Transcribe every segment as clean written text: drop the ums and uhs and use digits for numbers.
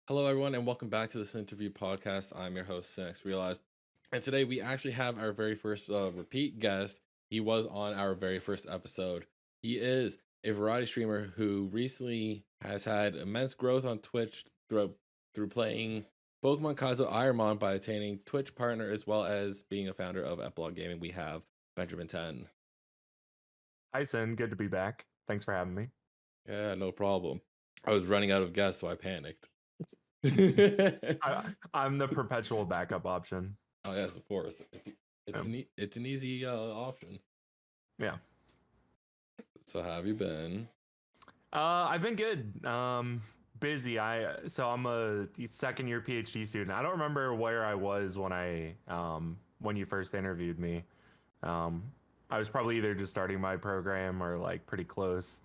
Hello, everyone, and welcome back to the Sinterview podcast. I'm your host, Sinex Realized. And today we actually have our very first repeat guest. He was on our very first episode. He is a variety streamer who recently has had immense growth on Twitch through playing Pokemon Kazo Ironmon by attaining Twitch partner as well as being a founder of Epilogue Gaming. We have Bengerman10. Hi, Sin. Good to be back. Thanks for having me. Yeah, no problem. I was running out of guests, so I panicked. I'm the perpetual backup option. Oh yes, of course. It's an easy option. Yeah. So how have you been? I've been good. Busy. I'm a second year PhD student. I don't remember where I was when you first interviewed me. Um, I was probably either just starting my program or like pretty close.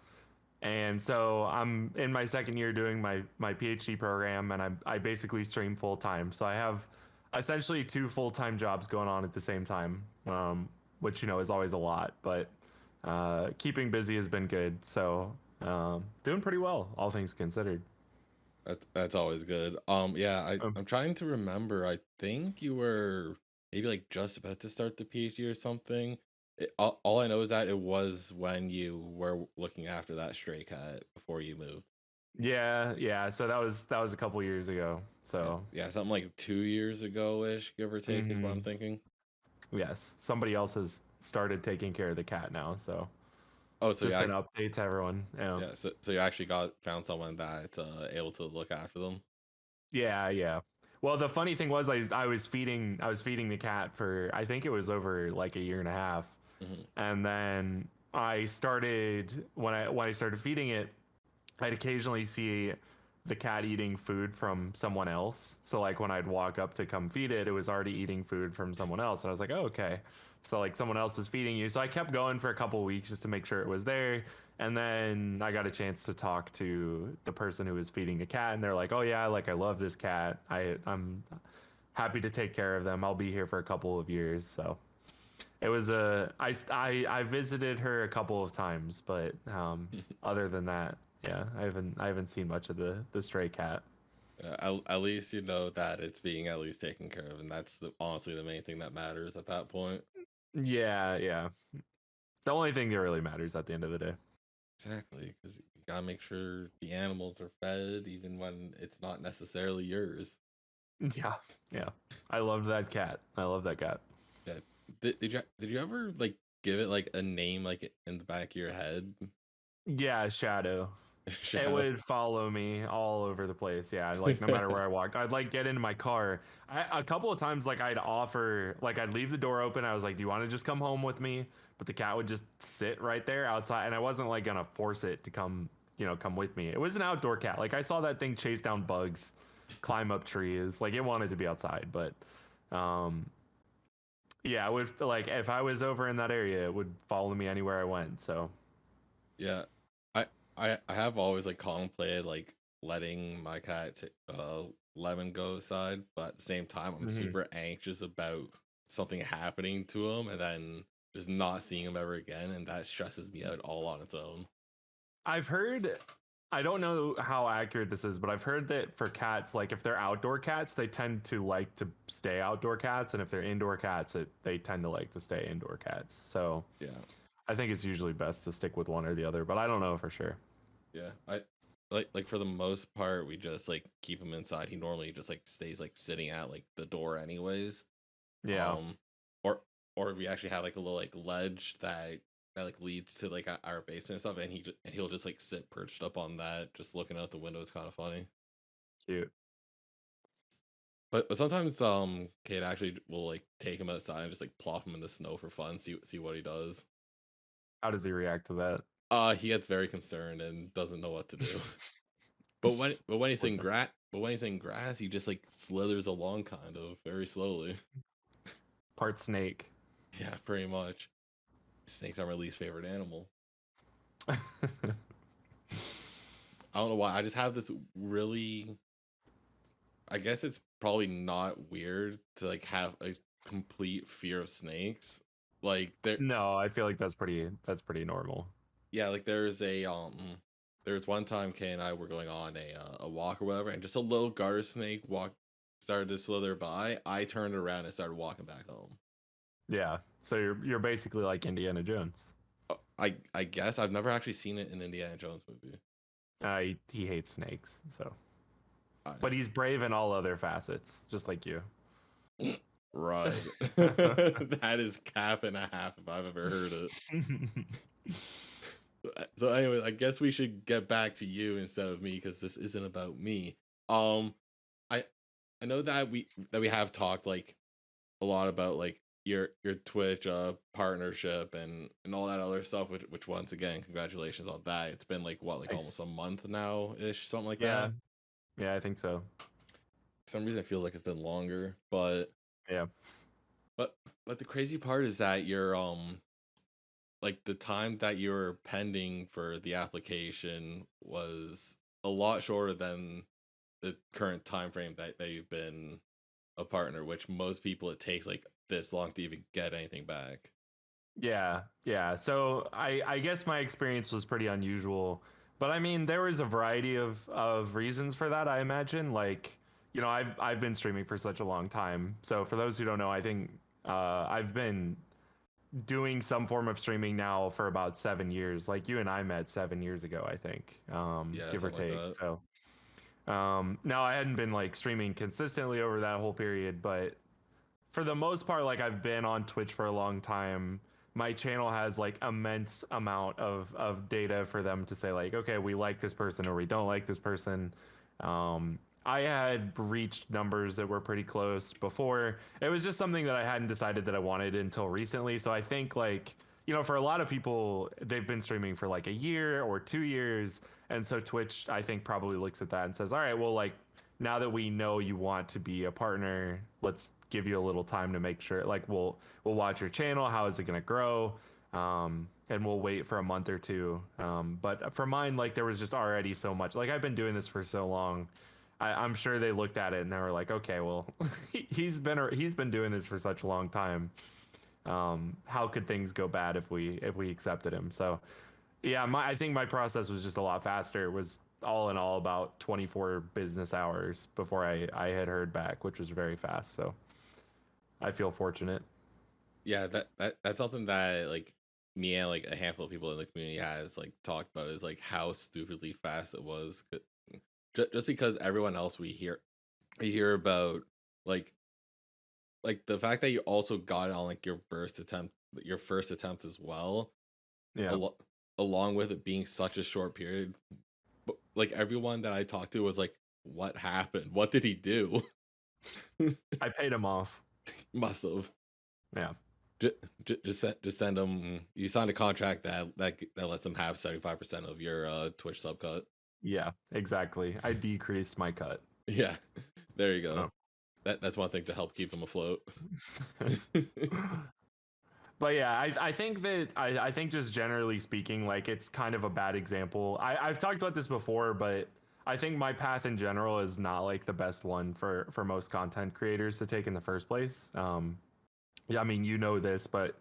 And so I'm in my second year doing my PhD program, and I basically stream full time. So I have essentially two full-time jobs going on at the same time, which is always a lot. But keeping busy has been good. So doing pretty well, all things considered. That's always good. Yeah, Um, I'm trying to remember. I think you were maybe like just about to start the PhD or something. All I know is that it was when you were looking after that stray cat before you moved. yeah. So that was a couple years ago. Yeah, So yeah, something like 2 years ago ish, give or take, is what I'm mhm. thinking. Yes, somebody else has started taking care of the cat now. So Oh, so just yeah, an update to everyone. Yeah. yeah. So you actually found someone that able to look after them. Yeah. Well, the funny thing was, I was feeding the cat for, I think it was over like a year and a half, Hmm. and then I started when I started feeding it, I'd occasionally see the cat eating food from someone else. So like when I'd walk up to come feed it, it was already eating food from someone else, and I was like, oh, okay. So like someone else is feeding you. So I kept going for a couple of weeks just to make sure it was there. And then I got a chance to talk to the person who was feeding the cat, and they're like, "Oh yeah, like I love this cat. I'm happy to take care of them. I'll be here for a couple of years." So it was I visited her a couple of times, but other than that, yeah, I haven't seen much of the stray cat. At least you know that it's being at least taken care of, and that's honestly the main thing that matters at that point. Yeah. The only thing that really matters at the end of the day. Exactly, because you gotta make sure the animals are fed, even when it's not necessarily yours. Yeah, yeah. I loved that cat. I love that cat. Yeah. Did you ever like give it like a name like in the back of your head? Yeah, Shadow. It Shadow. would follow me all over the place. Yeah, like no matter where I walked, I'd like get into my car. A couple of times, like I'd leave the door open. I was like, "Do you want to just come home with me?" But the cat would just sit right there outside, and I wasn't like gonna force it to come with me. It was an outdoor cat. Like I saw that thing chase down bugs, climb up trees. Like it wanted to be outside, but um, yeah, it would like if I was over in that area, it would follow me anywhere I went. So Yeah, I I have always like contemplated like letting my cat Lemon go aside, but at the same time I'm mhm. super anxious about something happening to him and then just not seeing him ever again, and that stresses me out all on its own. I've heard, I don't know how accurate this is, but I've heard that for cats, like if they're outdoor cats, they tend to like to stay outdoor cats, and if they're indoor cats, they tend to like to stay indoor cats. So Yeah, I think it's usually best to stick with one or the other, but I don't know for sure. yeah. I like for the most part we just like keep him inside. He normally just like stays like sitting at like the door anyways. Yeah. Um, or we actually have like a little like ledge that like leads to like our basement and stuff, and he'll just like sit perched up on that, just looking out the window. It's kind of funny. Cute. But sometimes Kate actually will like take him outside and just like plop him in the snow for fun, see what he does. How does he react to that? He gets very concerned and doesn't know what to do. But when he's Poor in thing. grass, he just like slithers along kind of very slowly. Part snake. Yeah, pretty much. Snakes are my least favorite animal. I don't know why. I just have this really. I guess it's probably not weird to like have a complete fear of snakes. Like there, No, I feel like that's pretty normal. yeah. Like there's a there was one time Kay and I were going on a walk or whatever, and just a little garter snake started to slither by. I turned around and started walking back home. Yeah. So you're basically like Indiana Jones. I guess I've never actually seen it in an Indiana Jones movie. He hates snakes, so. I, But he's brave in all other facets, just like you. right. That is cap and a half if I've ever heard it. So anyway, I guess we should get back to you instead of me because this isn't about me. I I know that we have talked like a lot about like your Twitch partnership and all that other stuff, which once again, congratulations on that. It's been like what, like Thanks. almost a month now ish, something like Yeah. that. Yeah, I think so. For some reason it feels like it's been longer, but Yeah. but the crazy part is that you're like the time that you were pending for the application was a lot shorter than the current time frame that you've been a partner, which most people it takes like this long to even get anything back. Yeah, yeah. So I guess my experience was pretty unusual, but I mean there was a variety of reasons for that. I imagine, like, you know, I've been streaming for such a long time. So for those who don't know, I think I've been doing some form of streaming now for about 7 years. Like you and I met 7 years ago, I think, Yeah, give or something like take. that. So now I hadn't been like streaming consistently over that whole period, but for the most part, like I've been on Twitch for a long time. My channel has like immense amount of data for them to say like, okay, we like this person or we don't like this person. I had reached numbers that were pretty close before. It was just something that I hadn't decided that I wanted until recently. So I think like, you know, for a lot of people, they've been streaming for like a year or 2 years. And so Twitch, I think, probably looks at that and says, all right, well, like now that we know you want to be a partner, let's give you a little time to make sure like we'll watch your channel, how is it going to grow, and we'll wait for a month or two. But for mine, like there was just already so much, like I've been doing this for so long. I'm sure they looked at it and they were like, okay, well, he's been doing this for such a long time. How could things go bad if we accepted him? So yeah, I think my process was just a lot faster. It was all in all about 24 business hours before I had heard back, which was very fast. So I feel fortunate. Yeah, that's something that like me and like a handful of people in the community has like talked about is like how stupidly fast it was. Just because everyone else we hear about like the fact that you also got it on like your first attempt as well, Yeah. al- along with it being such a short period. But like everyone that I talked to was like, "What happened? What did he do?" I paid him off. Must have. Yeah. Just send them. You signed a contract that lets them have 75% of your Twitch sub cut. Yeah, exactly. I decreased my cut. Yeah, there you go. Oh. That's one thing to help keep them afloat. But yeah, I think that I think just generally speaking, like it's kind of a bad example. I've talked about this before, but I think my path in general is not like the best one for most content creators to take in the first place. Yeah, I mean, you know this, but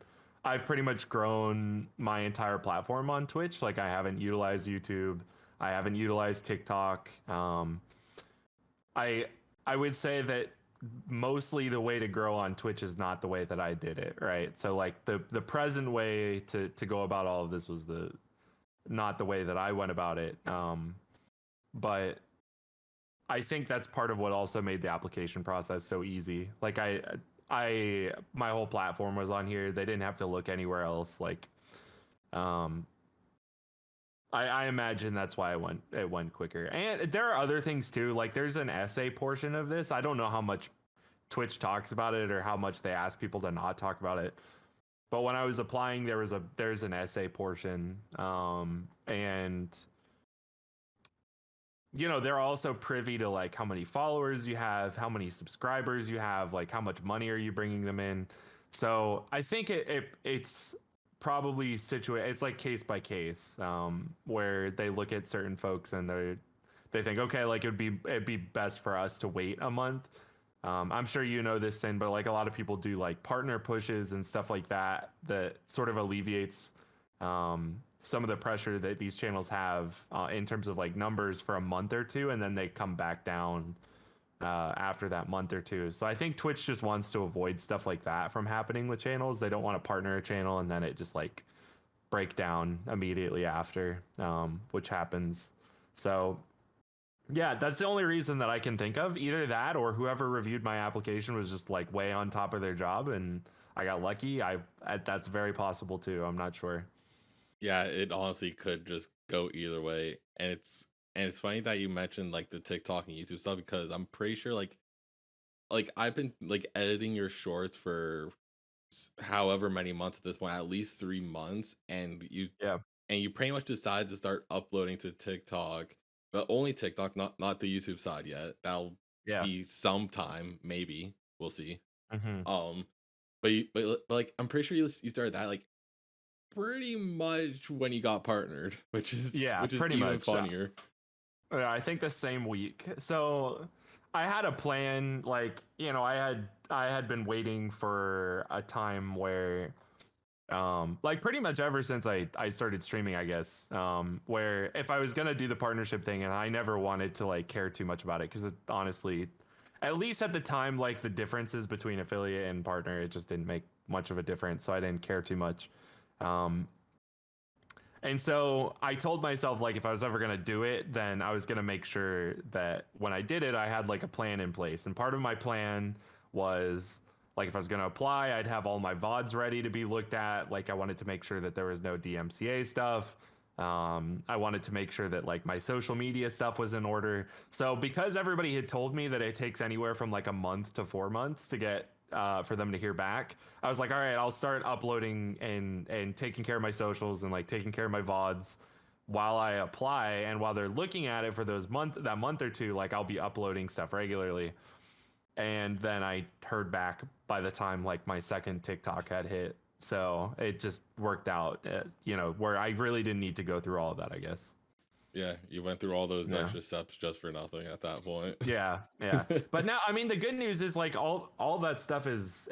I've pretty much grown my entire platform on Twitch. Like I haven't utilized YouTube, I haven't utilized TikTok. I I would say that mostly the way to grow on Twitch is not the way that I did it, right? So like the present way to go about all of this was the not the way that I went about it. But I think that's part of what also made the application process so easy. Like my whole platform was on here. They didn't have to look anywhere else. Like um I imagine that's why it went quicker. And there are other things too. Like there's an essay portion of this. I don't know how much Twitch talks about it or how much they ask people to not talk about it. But when I was applying, there's an essay portion, and you know they're also privy to like how many followers you have, how many subscribers you have, like how much money are you bringing them in. So I think it's probably situated. It's like case by case, where they look at certain folks and they think, okay, like it'd be best for us to wait a month. I'm sure you know this, Sin, but like a lot of people do like partner pushes and stuff like that that sort of alleviates some of the pressure that these channels have in terms of like numbers for a month or two, and then they come back down after that month or two. So I think Twitch just wants to avoid stuff like that from happening with channels. They don't want to partner a channel and then it just like break down immediately after, which happens. So yeah, that's the only reason that I can think of. Either that or whoever reviewed my application was just like way on top of their job and I got lucky. That's very possible too. I'm not sure. Yeah, it honestly could just go either way. And it's funny that you mentioned like the TikTok and YouTube stuff because I'm pretty sure like I've been like editing your shorts for however many months at this point, at least 3 months, Yeah. and you pretty much decide to start uploading to TikTok, but only TikTok, not the YouTube side yet. That'll Yeah. be sometime, maybe we'll see. Mm-hmm. Um, but like I'm pretty sure you started that like pretty much when you got partnered, Yeah, which is pretty even much. funnier. Yeah, I think the same week. So I had a plan, like, you know, I had been waiting for a time where like pretty much ever since I started streaming, I guess, where if I was gonna do the partnership thing and I never wanted to like care too much about it, because honestly, at least at the time, like the differences between affiliate and partner, it just didn't make much of a difference. So I didn't care too much. Um, and so I told myself, like, if I was ever going to do it, then I was going to make sure that when I did it, I had like a plan in place. And part of my plan was like, if I was going to apply, I'd have all my VODs ready to be looked at. Like, I wanted to make sure that there was no DMCA stuff. I wanted to make sure that like my social media stuff was in order. So because everybody had told me that it takes anywhere from like a month to 4 months to get for them to hear back, I was like, all right, I'll start uploading and taking care of my socials and like taking care of my VODs while I apply, and while they're looking at it for that month or two, like I'll be uploading stuff regularly. And then I heard back by the time like my second TikTok had hit. So it just worked out, you know, where I really didn't need to go through all of that, I guess. Yeah, you went through all those Yeah. extra steps just for nothing at that point. Yeah, yeah. But now, I mean, the good news is like all that stuff is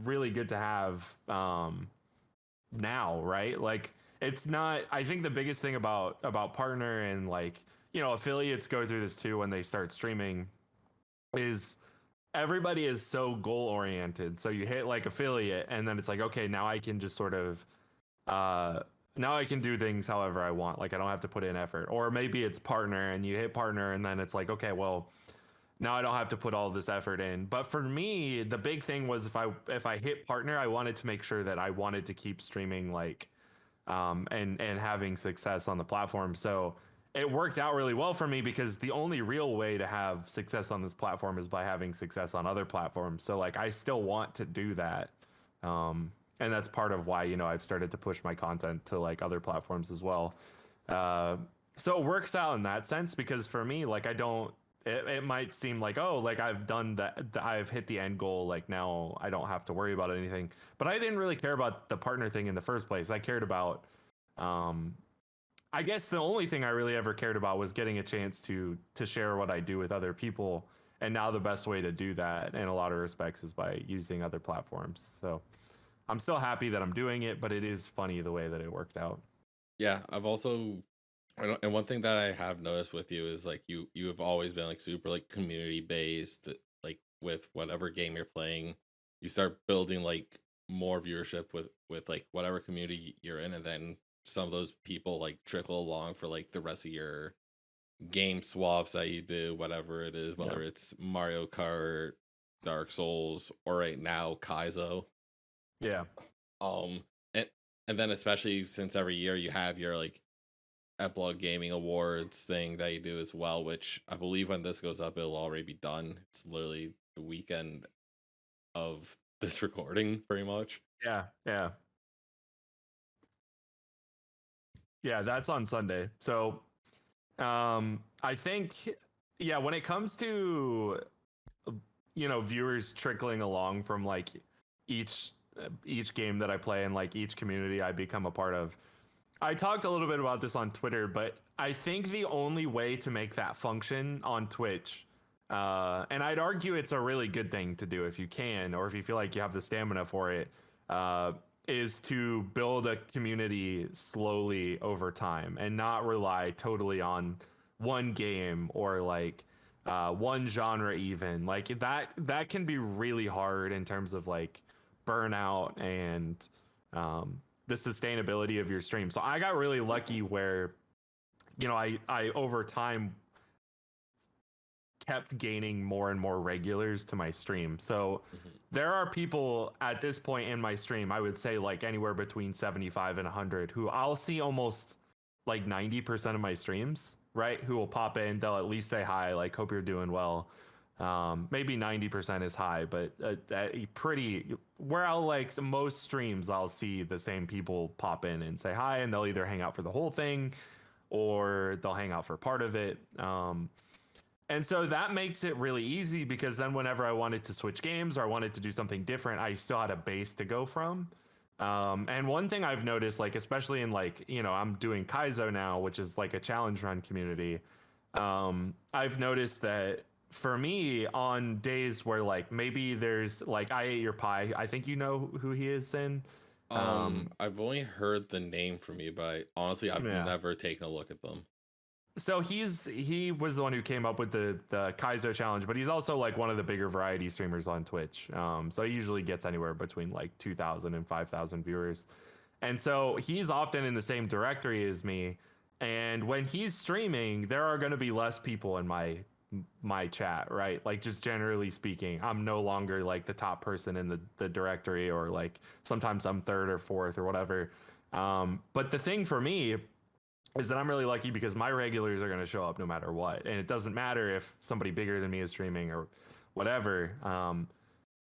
really good to have now, right? Like it's not. I think the biggest thing about partner and like, you know, affiliates go through this too when they start streaming is everybody is so goal oriented. So you hit like affiliate and then it's like, okay, now I can just sort of uh now I can do things however I want. Like I don't have to put in effort. Or maybe it's partner and you hit partner and then it's like, okay, well, now I don't have to put all this effort in. But for me, the big thing was if I hit partner, I wanted to make sure that I wanted to keep streaming like and having success on the platform. So it worked out really well for me because the only real way to have success on this platform is by having success on other platforms. So like I still want to do that. And that's part of why, you know, I've started to push my content to like other platforms as well. Uh, so it works out in that sense because for me, like it might seem like, oh, like I've done that, I've hit the end goal, like now I don't have to worry about anything. But I didn't really care about the partner thing in the first place. I cared about I guess the only thing I really ever cared about was getting a chance to share what I do with other people. And now the best way to do that in a lot of respects is by using other platforms. So I'm still happy that I'm doing it, but it is funny the way that it worked out. Yeah, I've also and one thing that I have noticed with you is like you have always been like super like community based, like with whatever game you're playing, you start building like more viewership with like whatever community you're in, and then some of those people like trickle along for like the rest of your game swaps that you do, whatever it is, Yeah. whether it's Mario Kart, Dark Souls, or right now Kaizo. Yeah. Um and and then especially since every year you have your like Epilogue Gaming Awards thing that you do as well, which I believe when this goes up it'll already be done. It's literally the weekend of this recording, pretty much. Yeah. Yeah. Yeah. That's on Sunday. So I think, yeah, when it comes to, you know, viewers trickling along from like each each game that I play and like each community I become a part of, I talked a little bit about this on Twitter, but I think the only way to make that function on Twitch, and I'd argue it's a really good thing to do if you can, or if you feel like you have the stamina for it, is to build a community slowly over time and not rely totally on one game or like one genre. Even like that can be really hard in terms of like burnout and the sustainability of your stream. So I got really lucky where, I over time kept gaining more and more regulars to my stream. So Mhm. there are people at this point in my stream, I would say like anywhere between 75 and 100, who I'll see almost like 90% of my streams, right? Who will pop in, they'll at least say hi, like, hope you're doing well. Maybe 90% is high, but pretty, where I'll like most streams, I'll see the same people pop in and say hi, and they'll either hang out for the whole thing or they'll hang out for part of it. And so that makes it really easy because then whenever I wanted to switch games or I wanted to do something different, I still had a base to go from. And one thing I've noticed, like, especially in like, I'm doing Kaizo now, which is like a challenge run community. I've noticed that for me on days where like maybe there's like I ate your pie, I think you know who he is, Sin. I've only heard the name from you, but honestly, I've Yeah. never taken a look at them. So he was the one who came up with the Kaizo challenge, but he's also like one of the bigger variety streamers on Twitch. So he usually gets anywhere between like 2,000 and 5,000 viewers. And so he's often in the same directory as me. And when he's streaming, there are going to be less people in my chat, right? Like just generally speaking, I'm no longer like the top person in the directory, or like sometimes I'm third or fourth or whatever. But the thing for me is that I'm really lucky because my regulars are going to show up no matter what, and it doesn't matter if somebody bigger than me is streaming or whatever.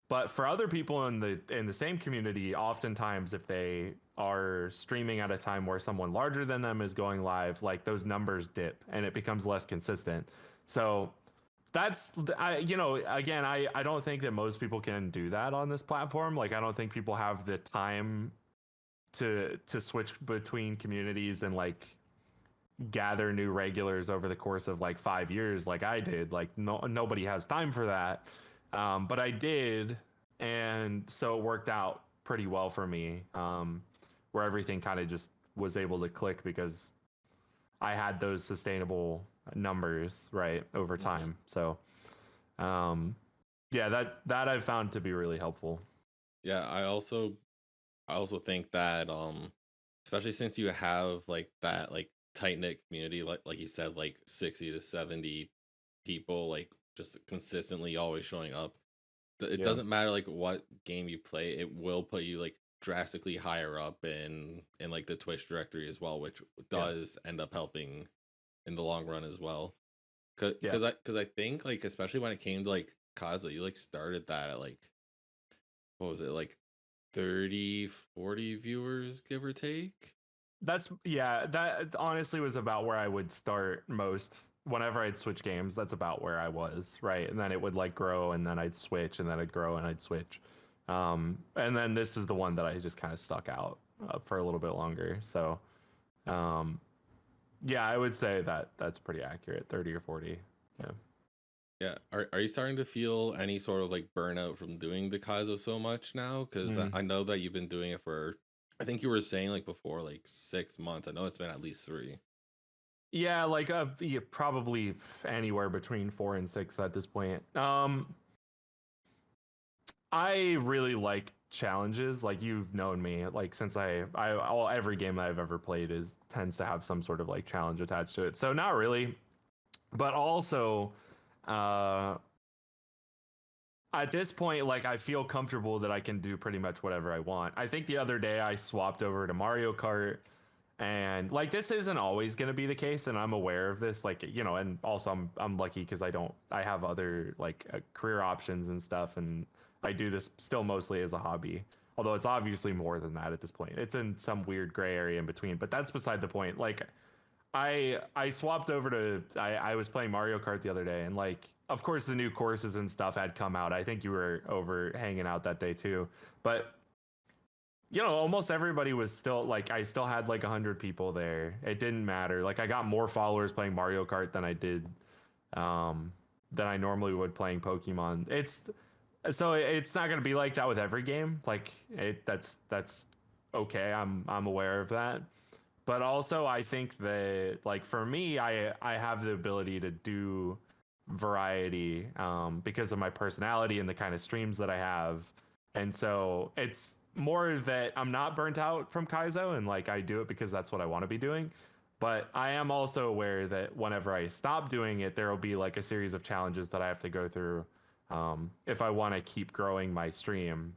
But for other people in the same community, oftentimes if they are streaming at a time where someone larger than them is going live, like those numbers dip and it becomes less consistent. So that's again, I don't think that most people can do that on this platform. Like I don't think people have the time to switch between communities and like gather new regulars over the course of like 5 years like I did. Like nobody has time for that. But I did, and so it worked out pretty well for me, where everything kind of just was able to click because I had those sustainable numbers right over Mhm. time. So yeah, that I've found to be really helpful. Yeah, I also think that especially since you have like that like tight knit community, like you said, like 60 to 70 people like just consistently always showing up. It Yeah. doesn't matter like what game you play, it will put you like drastically higher up in like the Twitch directory as well, which Yeah. does end up helping in the long run as well. Yeah. Cause I think like especially when it came to like Kaza, you like started that at like what was it, like 30, 40 viewers, give or take? That honestly was about where I would start most whenever I'd switch games. That's about where I was, right? And then it would like grow, and then I'd switch, and then I'd grow, and I'd switch. And then this is the one that I just kind of stuck out for a little bit longer. So, um, yeah, I would say that that's pretty accurate, 30 or 40. Yeah. Yeah. Are you starting to feel any sort of like burnout from doing the Kaizo so much now? Because Mm. I know that you've been doing it for, I think you were saying like before, like 6 months. I know it's been at least three. Yeah, like yeah, probably anywhere between 4 and 6 at this point. I really like challenges. Like you've known me, like since every game that I've ever played is tends to have some sort of like challenge attached to it. So not really, but also, uh, at this point, like I feel comfortable that I can do pretty much whatever I want. I think the other day I swapped over to Mario Kart, and like this isn't always going to be the case, and I'm aware of this. Like and also I'm lucky because I have other like career options and stuff, and I do this still mostly as a hobby. Although it's obviously more than that at this point. It's in some weird gray area in between, but that's beside the point. Like I swapped over to I was playing Mario Kart the other day, and like of course the new courses and stuff had come out. I think you were over hanging out that day too. But almost everybody was still like I still had like 100 people there. It didn't matter. Like I got more followers playing Mario Kart than I did than I normally would playing Pokemon. It's not going to be like that with every game. Like that's okay, I'm aware of that. But also I think that like for me, I have the ability to do variety because of my personality and the kind of streams that I have. And so it's more that I'm not burnt out from Kaizo and like I do it because that's what I want to be doing. But I am also aware that whenever I stop doing it, there will be like a series of challenges that I have to go through if I want to keep growing my stream.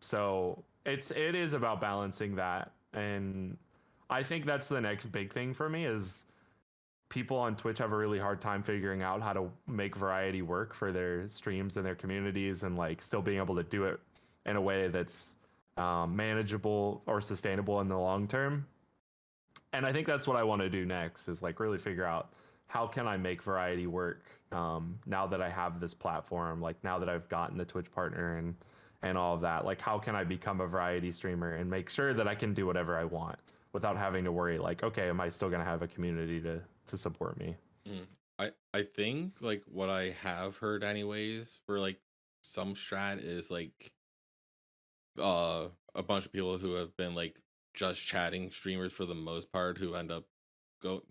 So it is about balancing that, and I think that's the next big thing for me is people on Twitch have a really hard time figuring out how to make variety work for their streams and their communities, and like still being able to do it in a way that's manageable or sustainable in the long term. And I think that's what I want to do next is like really figure out how can I make variety work now that I have this platform, like now that I've gotten the Twitch partner and all of that. Like how can I become a variety streamer and make sure that I can do whatever I want without having to worry like, okay, am I still going to have a community to support me? Mm. I think like what I have heard anyways for like some strat is like a bunch of people who have been like just chatting streamers for the most part who end up go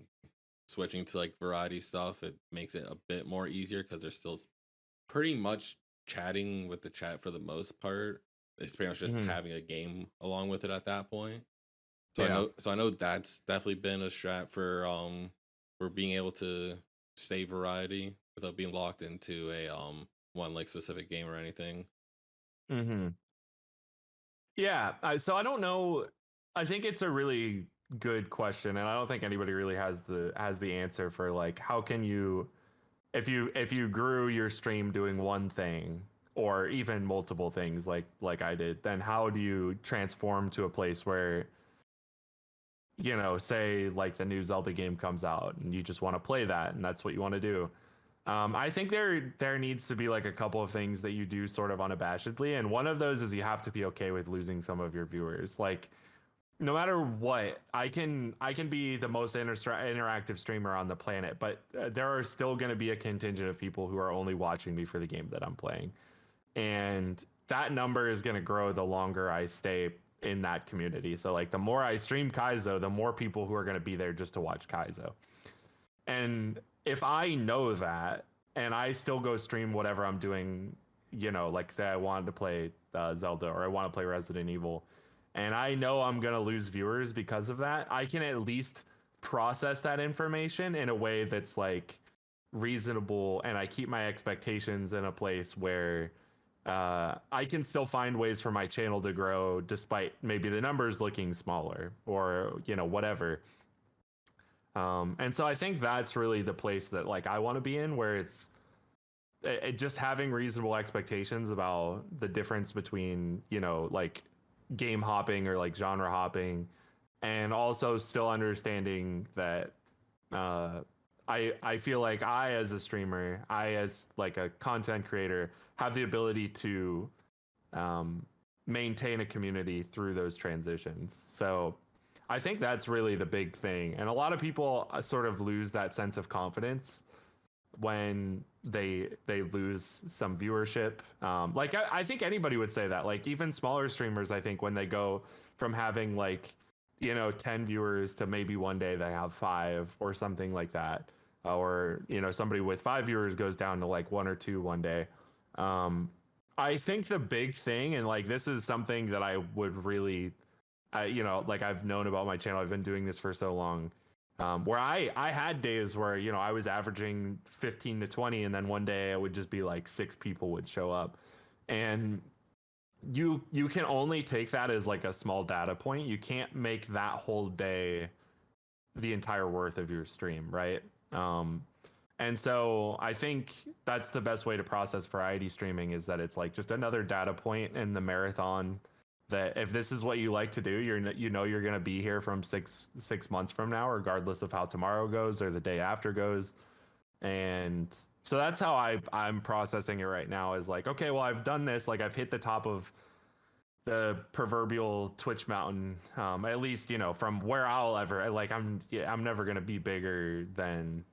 switching to like variety stuff. It makes it a bit more easier because they're still pretty much chatting with the chat for the most part. It's pretty much just Mm-hmm. having a game along with it at that point. Yeah. So I know that's definitely been a strat for being able to stay variety without being locked into a one like specific game or anything. Mm-hmm. Yeah. So I don't know. I think it's a really good question, and I don't think anybody really has the answer for like how can you if you grew your stream doing one thing or even multiple things like I did, then how do you transform to a place where you know, say like the new Zelda game comes out and you just want to play that and that's what you want to do. I think there needs to be like a couple of things that you do sort of unabashedly, and one of those is you have to be okay with losing some of your viewers. Like no matter what, I can be the most interactive streamer on the planet, but there are still going to be a contingent of people who are only watching me for the game that I'm playing, and that number is going to grow the longer I stay in that community. So like the more I stream Kaizo, the more people who are going to be there just to watch Kaizo. And if I know that and I still go stream whatever I'm doing, you know, like say I wanted to play Zelda or I want to play Resident Evil, and I know I'm going to lose viewers because of that, I can at least process that information in a way that's like reasonable, and I keep my expectations in a place where I can still find ways for my channel to grow despite maybe the numbers looking smaller or, you know, whatever. And so I think that's really the place that like I want to be in, where it's just having reasonable expectations about the difference between, you know, like game hopping or like genre hopping, and also still understanding that uh, I feel like I as a streamer, I as like a content creator, have the ability to um, maintain a community through those transitions. So I think that's really the big thing, and a lot of people sort of lose that sense of confidence when they lose some viewership. Like I think anybody would say that. Like even smaller streamers, I think when they go from having like you know 10 viewers to maybe one day they have 5 or something like that, or you know somebody with 5 viewers goes down to like 1 or 2 one day. Um, I think the big thing, and like this is something that I would really you know, like I've known about my channel. I've been doing this for so long. Where I had days where you know I was averaging 15 to 20, and then one day it would just be like 6 people would show up, and you can only take that as like a small data point. You can't make that whole day the entire worth of your stream, right? Um, and so I think that's the best way to process variety streaming is that it's like just another data point in the marathon, that if this is what you like to do, you know you're going to be here from 6 months from now, regardless of how tomorrow goes or the day after goes. And so that's how I'm processing it right now is like, okay, well, I've done this. Like I've hit the top of the proverbial Twitch mountain, at least, you know, from where I'll ever like, I'm never going to be bigger than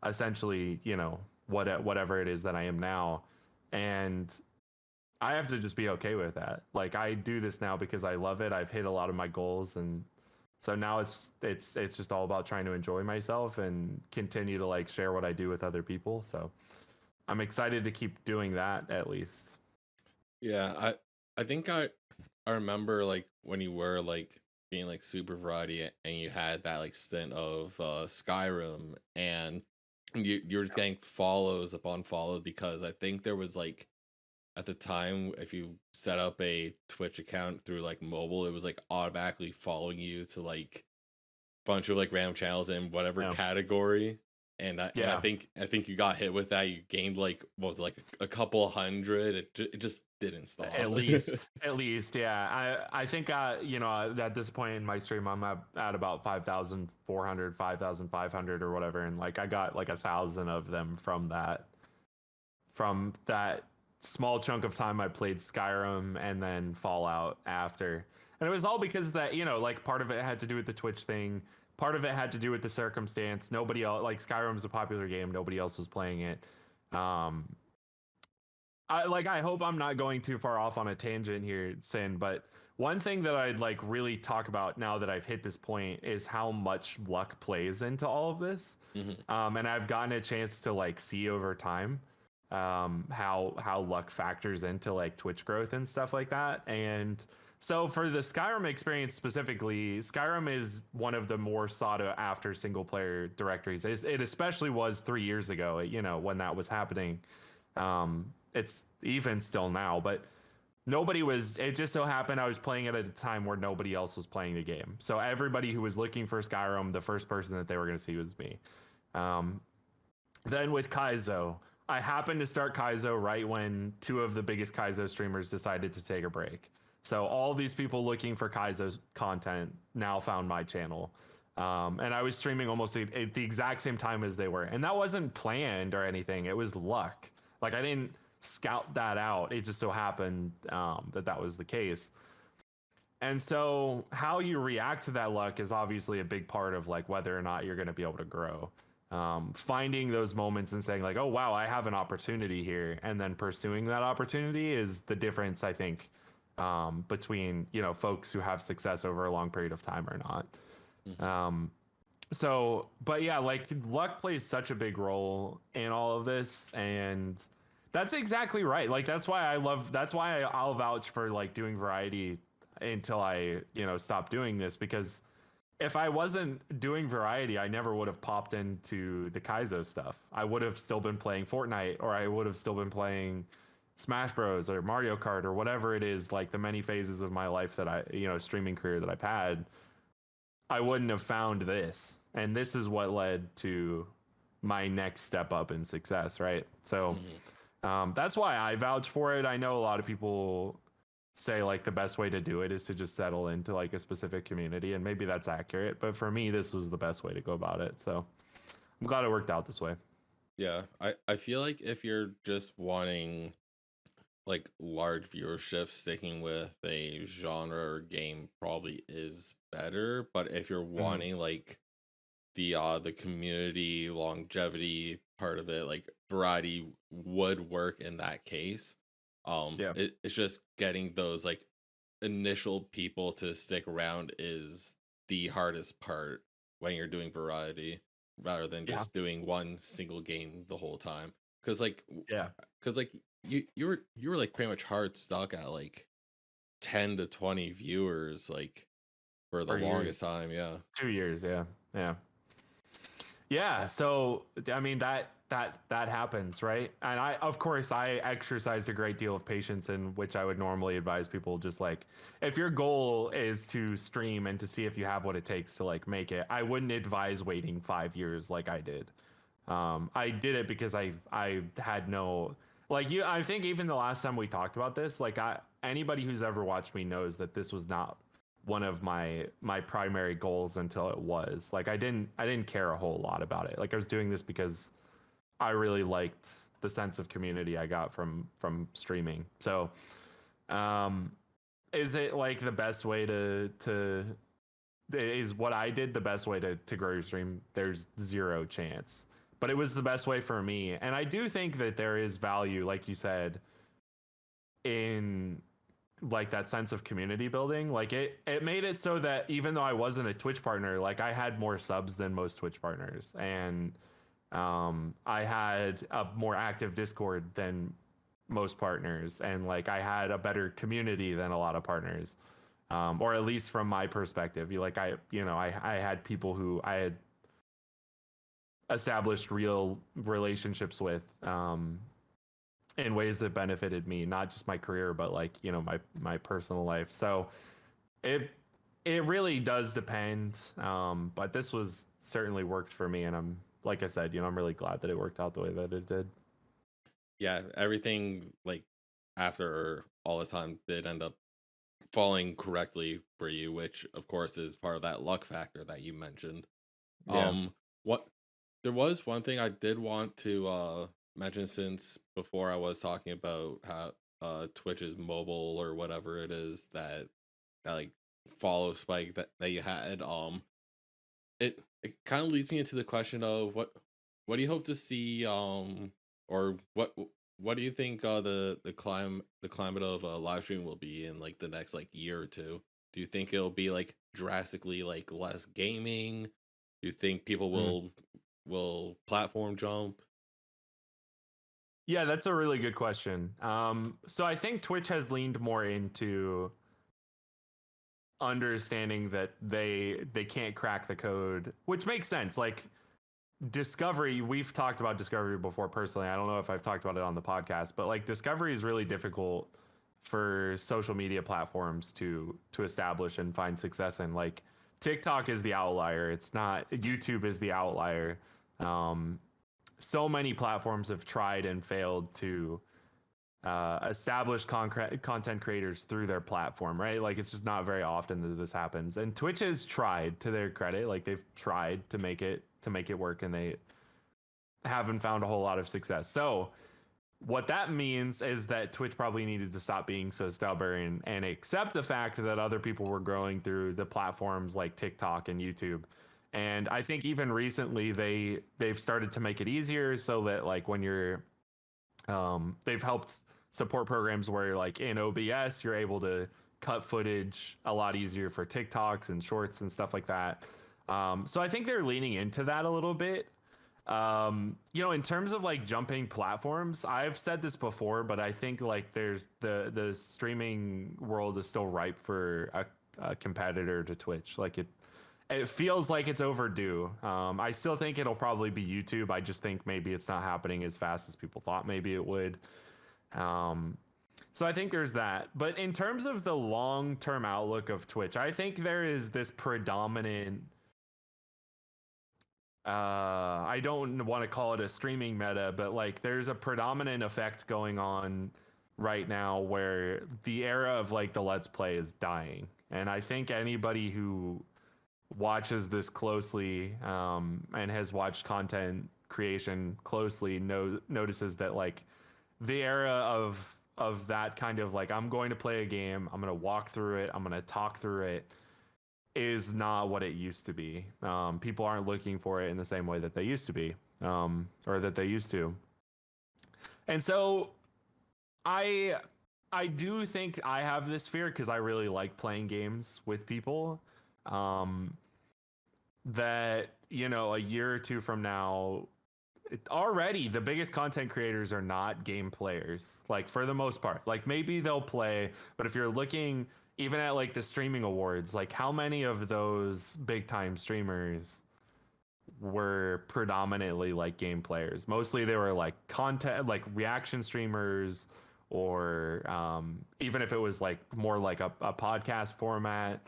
essentially, you know, whatever it is that I am now. And I have to just be okay with that. Like I do this now because I love it. I've hit a lot of my goals, and so now it's just all about trying to enjoy myself and continue to like share what I do with other people. So I'm excited to keep doing that at least. Yeah, I think I remember like when you were like being like super variety and you had that like stint of Skyrim, and you were just getting follows upon follows because I think there was like at the time if you set up a Twitch account through like mobile, it was like automatically following you to like bunch of like random channels in whatever Yeah. category. And I Yeah. think you got hit with that. You gained like what was it, like a couple hundred. It just didn't stop. At least, yeah. I think, you know, at this point in my stream, I'm at about 5,400, 5,500 or whatever, and like I got like 1,000 of them from that small chunk of time I played Skyrim and then Fallout after. And it was all because that, you know, like part of it had to do with the Twitch thing. Part of it had to do with the circumstance. Nobody else, like Skyrim's a popular game. Nobody else was playing it. Um, I hope I'm not going too far off on a tangent here, Sin, but one thing that I'd like really talk about now that I've hit this point is how much luck plays into all of this. Mhm. And I've gotten a chance to like see over time how luck factors into like Twitch growth and stuff like that. And so for the Skyrim experience specifically, Skyrim is one of the more sought after single player directories. It especially was 3 years ago, you know, when that was happening. It's even still now, but nobody was. It just so happened I was playing it at a time where nobody else was playing the game. So everybody who was looking for Skyrim, the first person that they were going to see was me. Um, then with Kaizo, I happened to start Kaizo right when two of the biggest Kaizo streamers decided to take a break. So all these people looking for Kaizo content now found my channel. And I was streaming almost at the exact same time as they were. And that wasn't planned or anything. It was luck. Like I didn't scout that out. It just so happened that was the case. And so how you react to that luck is obviously a big part of like whether or not you're going to be able to grow. Finding those moments and saying like, oh wow, I have an opportunity here, and then pursuing that opportunity is the difference, I think, between, you know, folks who have success over a long period of time or not. Mhm. So but yeah, like luck plays such a big role in all of this, and that's exactly right. Like that's why I'll vouch for like doing variety until I, you know, stop doing this, because if I wasn't doing variety, I never would have popped into the Kaizo stuff. I would have still been playing Fortnite, or I would have still been playing Smash Bros or Mario Kart or whatever it is, like the many phases of my life that I, you know, streaming career that I've had. I wouldn't have found this. And this is what led to my next step up in success, right? So Mhm. that's why I vouch for it. I know a lot of people say like the best way to do it is to just settle into like a specific community, and maybe that's accurate, but for me this was the best way to go about it. So I'm glad it worked out this way. Yeah, I feel like if you're just wanting like large viewership, sticking with a genre or game probably is better. But if you're Mm-hmm. wanting like the community longevity part of it, like variety would work in that case. Yeah. It's just getting those like initial people to stick around is the hardest part when you're doing variety rather than Yeah. just doing one single game the whole time. Because like Yeah. because like you were like pretty much hard stuck at like 10 to 20 viewers like for the For longest years. time. Yeah. 2 years. Yeah. Yeah. Yeah, so I mean that happens, right? And I, of course, I exercised a great deal of patience, in which I would normally advise people just like, if your goal is to stream and to see if you have what it takes to like make it, I wouldn't advise waiting 5 years like I did. I did it because I had no, like, you. I think even the last time we talked about this, like, anybody who's ever watched me knows that this was not one of my primary goals until it was. Like, I didn't care a whole lot about it. Like, I was doing this because I really liked the sense of community I got from streaming. So, um, is it like the best way to is what I did the best way to grow your stream? There's zero chance. But it was the best way for me. And I do think that there is value, like you said, in like that sense of community building. Like it made it so that even though I wasn't a Twitch partner, like I had more subs than most Twitch partners, and I had a more active Discord than most partners, and like I had a better community than a lot of partners, or at least from my perspective. I had people who I had established real relationships with, in ways that benefited me, not just my career, but like, my personal life. So it it really does depend. But this was certainly worked for me, and I'm, like I said, I'm really glad that it worked out the way that it did. Yeah, everything like after all this time did end up falling correctly for you, which of course is part of that luck factor that you mentioned. Yeah. What there was one thing I did want to mention, since before I was talking about how Twitch is mobile or whatever it is that like follow spike that you had. It kind of leads me into the question of what do you hope to see, or what do you think the climate of live stream will be in like the next like year or two? Do you think it'll be like drastically like less gaming? Do you think people Mm. will platform jump? Yeah, that's a really good question. So I think Twitch has leaned more into understanding that they can't crack the code, which makes sense. Like Discovery, we've talked about Discovery before personally. I don't know if I've talked about it on the podcast, but like Discovery is really difficult for social media platforms to establish and find success in. Like TikTok is the outlier. It's not, YouTube is the outlier. So many platforms have tried and failed to establish content creators through their platform, right? Like it's just not very often that this happens. And Twitch has tried, to their credit, like they've tried to make it work, and they haven't found a whole lot of success. So what that means is that Twitch probably needed to stop being so stubborn and accept the fact that other people were growing through the platforms like TikTok and YouTube. And I think even recently they've started to make it easier, so that like when you're they've helped support programs where like in OBS you're able to cut footage a lot easier for TikToks and shorts and stuff like that. So I think they're leaning into that a little bit. In terms of like jumping platforms, I've said this before, but I think like there's the streaming world is still ripe for a competitor to Twitch. Like it feels like it's overdue. I still think it'll probably be YouTube. I just think maybe it's not happening as fast as people thought maybe it would. So I think there's that. But in terms of the long-term outlook of Twitch, I think there is this predominant, I don't want to call it a streaming meta, but like there's a predominant effect going on right now where the era of like the Let's Play is dying. And I think anybody who watches this closely, and has watched content creation closely notices that like the era of that kind of like, I'm going to play a game, I'm going to walk through it, I'm going to talk through it, is not what it used to be. People aren't looking for it in the same way that they used to be, or that they used to. And so I do think I have this fear, because I really like playing games with people, that a year or two from now, already the biggest content creators are not game players, like for the most part. Like maybe they'll play, but if you're looking even at like the streaming awards, like how many of those big time streamers were predominantly like game players? Mostly they were like content, like reaction streamers, or even if it was like more like a podcast format,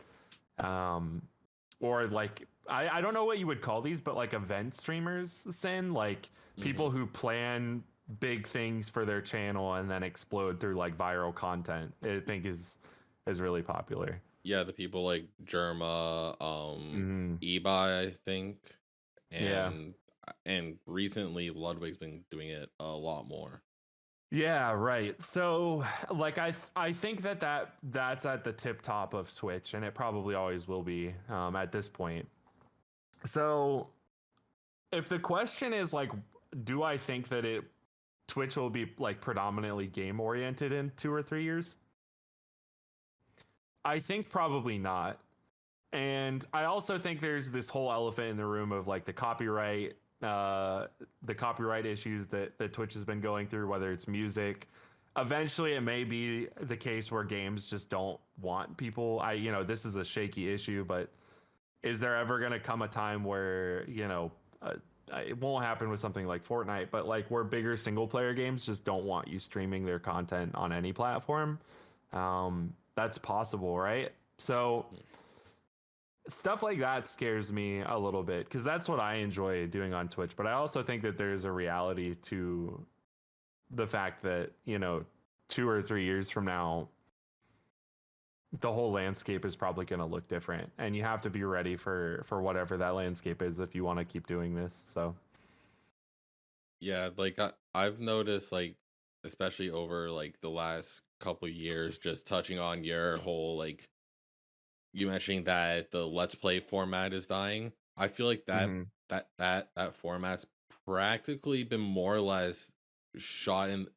or like I don't know what you would call these, but like event streamers, like Mm-hmm. people who plan big things for their channel and then explode through like viral content. I think is really popular. Yeah, the people like Germa, Mm, Ebi, I think, yeah. and recently Ludwig's been doing it a lot more. Yeah, right. So, like, I think that's at the tip top of Twitch, and it probably always will be, at this point. So, if the question is like, do I think that it Twitch will be like predominantly game oriented in 2 or 3 years? I think probably not. And I also think there's this whole elephant in the room of like the copyright issues that Twitch has been going through, whether it's music. Eventually it may be the case where games just don't want people. This is a shaky issue, but is there ever going to come a time where, it won't happen with something like Fortnite, but like where bigger single player games just don't want you streaming their content on any platform? That's possible, right? So stuff like that scares me a little bit because that's what I enjoy doing on Twitch. But I also think that there's a reality to the fact that, 2 or 3 years from now, the whole landscape is probably going to look different, and you have to be ready for whatever that landscape is if you want to keep doing this. So Yeah, like I've noticed, like especially over like the last couple years, just touching on your whole like you mentioning that the let's play format is dying. I feel like mhm. that format's practically been more or less shot in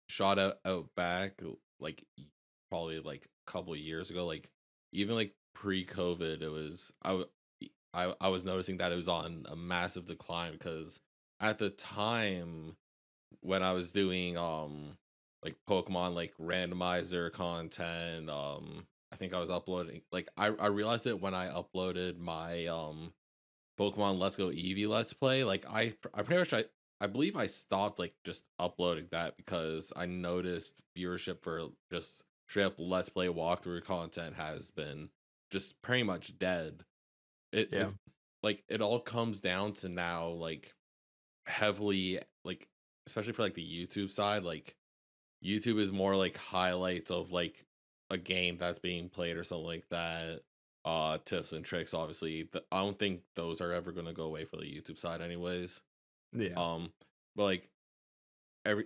shot out back like probably like a couple of years ago. Like even like pre-COVID, it was I was noticing that it was on a massive decline because at the time when I was doing like Pokemon like randomizer content, I think I was uploading like I realized it when I uploaded my Pokemon Let's Go Eevee Let's Play. Like I pretty much I believe I stopped like just uploading that because I noticed viewership for just straight up Let's Play walkthrough content has been just pretty much dead. It Yeah. is like it all comes down to now like heavily like especially for like the YouTube side, like YouTube is more like highlights of like a game that's being played or something like that. Tips and tricks, obviously. I don't think those are ever gonna go away for the YouTube side anyways. Yeah. Um, but like every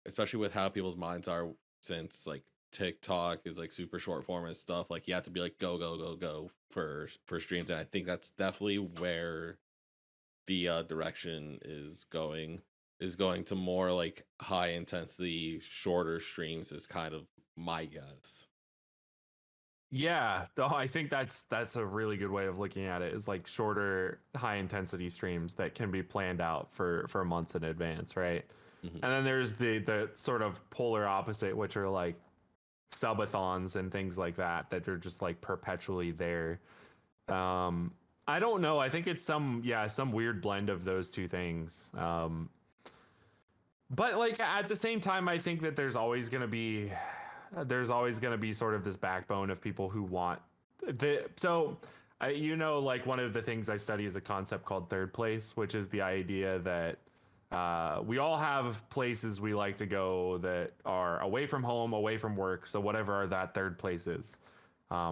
especially with how people's minds are since like TikTok is like super short form and stuff, like you have to be like go, go, go, go for streams. And I think that's definitely where the direction is going to more like high intensity shorter streams is kind of my guess. Yeah, I think that's a really good way of looking at it, is like shorter high intensity streams that can be planned out for months in advance, right? Hmm. And then there's the sort of polar opposite, which are like subathons and things like that are just like perpetually there. Um, I don't know. I think it's some weird blend of those two things. But like at the same time, I think that there's always gonna be sort of this backbone of people who want like one of the things I study is a concept called third place, which is the idea that we all have places we like to go that are away from home, away from work. So whatever that third place is,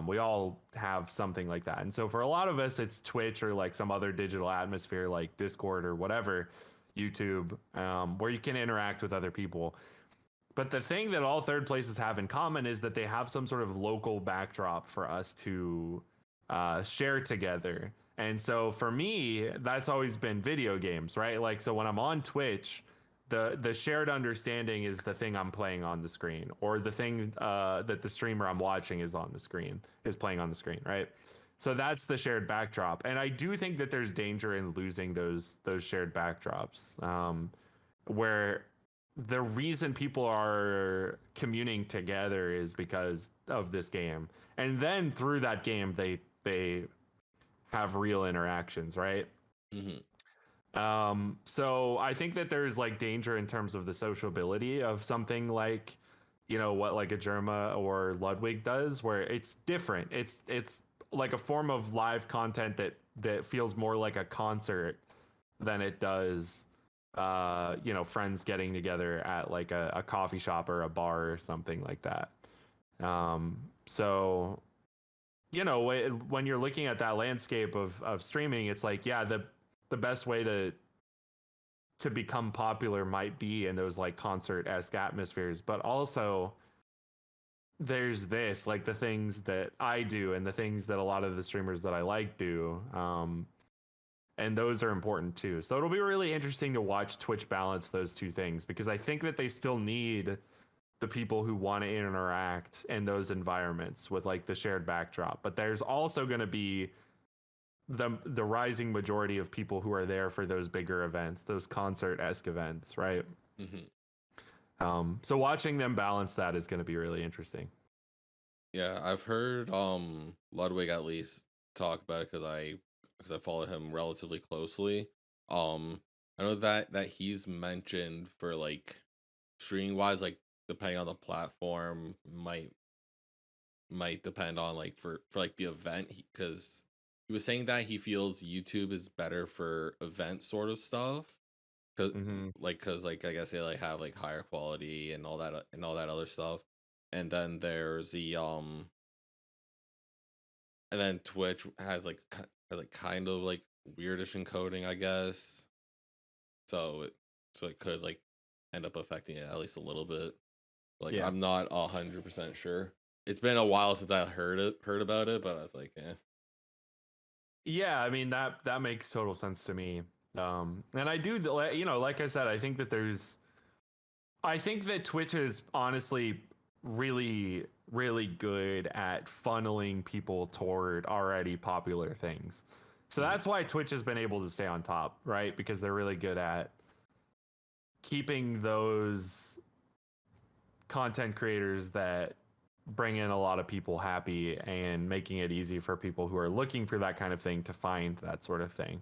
we all have something like that. And so for a lot of us, it's Twitch or like some other digital atmosphere like Discord or whatever, YouTube, where you can interact with other people. But the thing that all third places have in common is that they have some sort of local backdrop for us to share together. And so for me, that's always been video games, right? Like, so when I'm on Twitch, the shared understanding is the thing I'm playing on the screen, or the thing that the streamer I'm watching is playing on the screen, right? So that's the shared backdrop, and I do think that there's danger in losing those shared backdrops, where the reason people are communing together is because of this game, and then through that game they have real interactions, right? Hmm. So I think that there's like danger in terms of the sociability of something like, what like a Germa or Ludwig does, where it's different. It's like a form of live content that feels more like a concert than it does, friends getting together at like a coffee shop or a bar or something like that. So when you're looking at that landscape of streaming, it's like, yeah, the best way to become popular might be in those like concert-esque atmospheres, but also there's this, like the things that I do and the things that a lot of the streamers that I like do, and those are important too. So it'll be really interesting to watch Twitch balance those two things, because I think that they still need the people who want to interact in those environments with like the shared backdrop. But there's also going to be the rising majority of people who are there for those bigger events, those concert-esque events, right? So watching them balance that is going to be really interesting. Yeah, I've heard Ludwig at least talk about it because I follow him relatively closely. I know that he's mentioned for like streaming wise, like depending on the platform, might depend on like for like the event, because he was saying that he feels YouTube is better for event sort of stuff, because like I guess they like have like higher quality and all that other stuff, and then there's the and then Twitch has like kind of like weirdish encoding, I guess. So it could like end up affecting it at least a little bit. Like Yeah. I'm not 100% sure. It's been a while since I heard about it, but I was like, eh. Yeah, I mean that makes total sense to me. And I do, you know, like I said, I think that Twitch is honestly really, really good at funneling people toward already popular things. So that's why Twitch has been able to stay on top, right? Because they're really good at keeping those content creators that bring in a lot of people happy and making it easy for people who are looking for that kind of thing to find that sort of thing.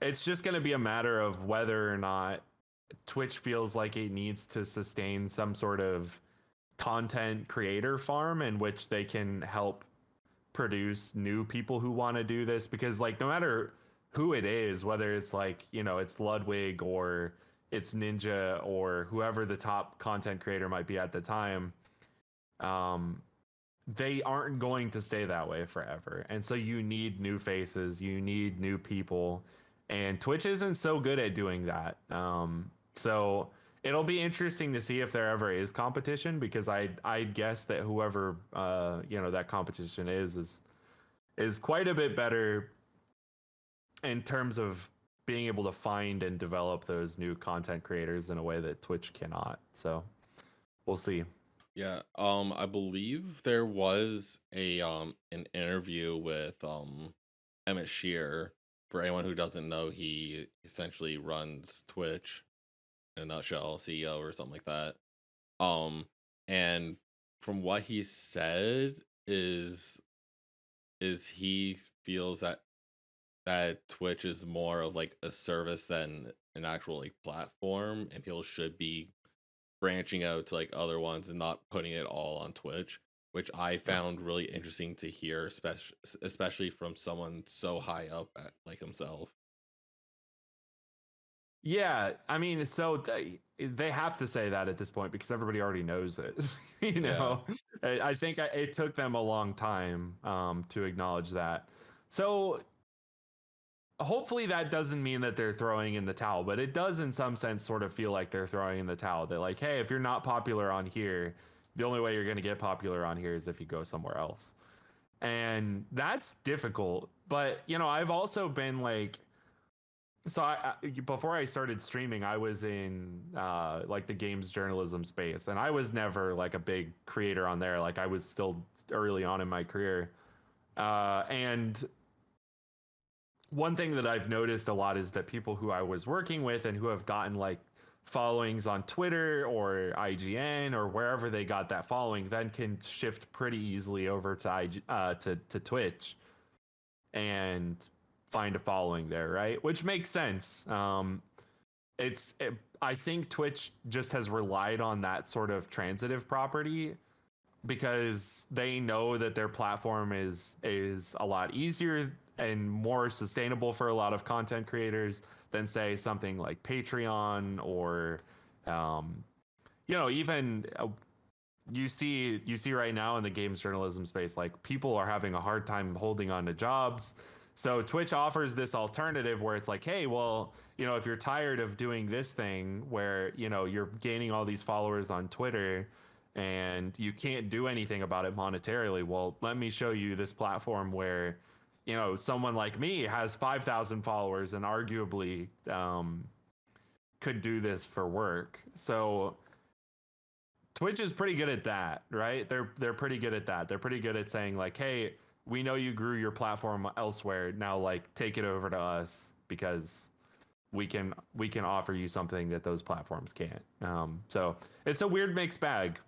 It's just going to be a matter of whether or not Twitch feels like it needs to sustain some sort of content creator farm in which they can help produce new people who want to do this. Because like no matter who it is, whether it's like, you know, it's Ludwig or it's Ninja or whoever the top content creator might be at the time, they aren't going to stay that way forever. And so you need new faces, you need new people, and Twitch isn't so good at doing that. So it'll be interesting to see if there ever is competition, because I'd guess that whoever you know that competition is quite a bit better in terms of being able to find and develop those new content creators in a way that Twitch cannot. So we'll see. Yeah, I believe there was a an interview with Emmett Shear. For anyone who doesn't know, he essentially runs Twitch in a nutshell, CEO or something like that. Um, and from what he said is he feels that Twitch is more of like a service than an actual like platform, and people should be branching out to like other ones and not putting it all on Twitch, which I found really interesting to hear, especially from someone so high up at like himself. Yeah, I mean, so they have to say that at this point because everybody already knows it. You know, I think it took them a long time to acknowledge that. So hopefully that doesn't mean that they're throwing in the towel, but it does in some sense sort of feel like they're throwing in the towel. They're like, hey, if you're not popular on here, the only way you're going to get popular on here is if you go somewhere else. And that's difficult. But, you know, I've also been like, so before I started streaming, I was in like the games journalism space, and I was never like a big creator on there. Like I was still early on in my career. And one thing that I've noticed a lot is that people who I was working with and who have gotten like followings on Twitter or IGN or wherever they got that following then can shift pretty easily over to Twitch and find a following there, right? Which makes sense. I think Twitch just has relied on that sort of transitive property because they know that their platform is a lot easier and more sustainable for a lot of content creators than say something like Patreon or you know, even you see right now in the games journalism space, like people are having a hard time holding on to jobs. So Twitch offers this alternative where it's like, hey, well, you know, if you're tired of doing this thing where, you know, you're gaining all these followers on Twitter and you can't do anything about it monetarily, well, let me show you this platform where someone like me has 5,000 followers and arguably could do this for work. So Twitch is pretty good at that, right? They're pretty good at that. They're pretty good at saying like, "Hey, we know you grew your platform elsewhere. Now like take it over to us because we can offer you something that those platforms can't." So it's a weird mixed bag.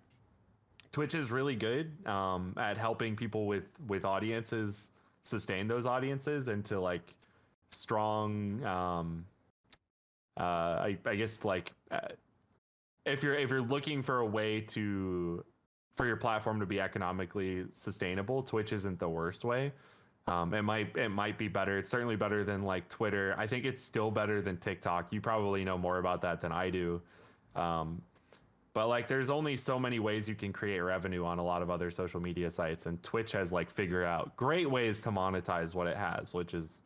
Twitch is really good at helping people with audiences sustain those audiences into like strong I guess like if you're looking for a way for your platform to be economically sustainable, Twitch isn't the worst way. It might be better. It's certainly better than like Twitter. I think it's still better than TikTok. You probably know more about that than I do. Um, but like there's only so many ways you can create revenue on a lot of other social media sites, and Twitch has like figured out great ways to monetize what it has, which is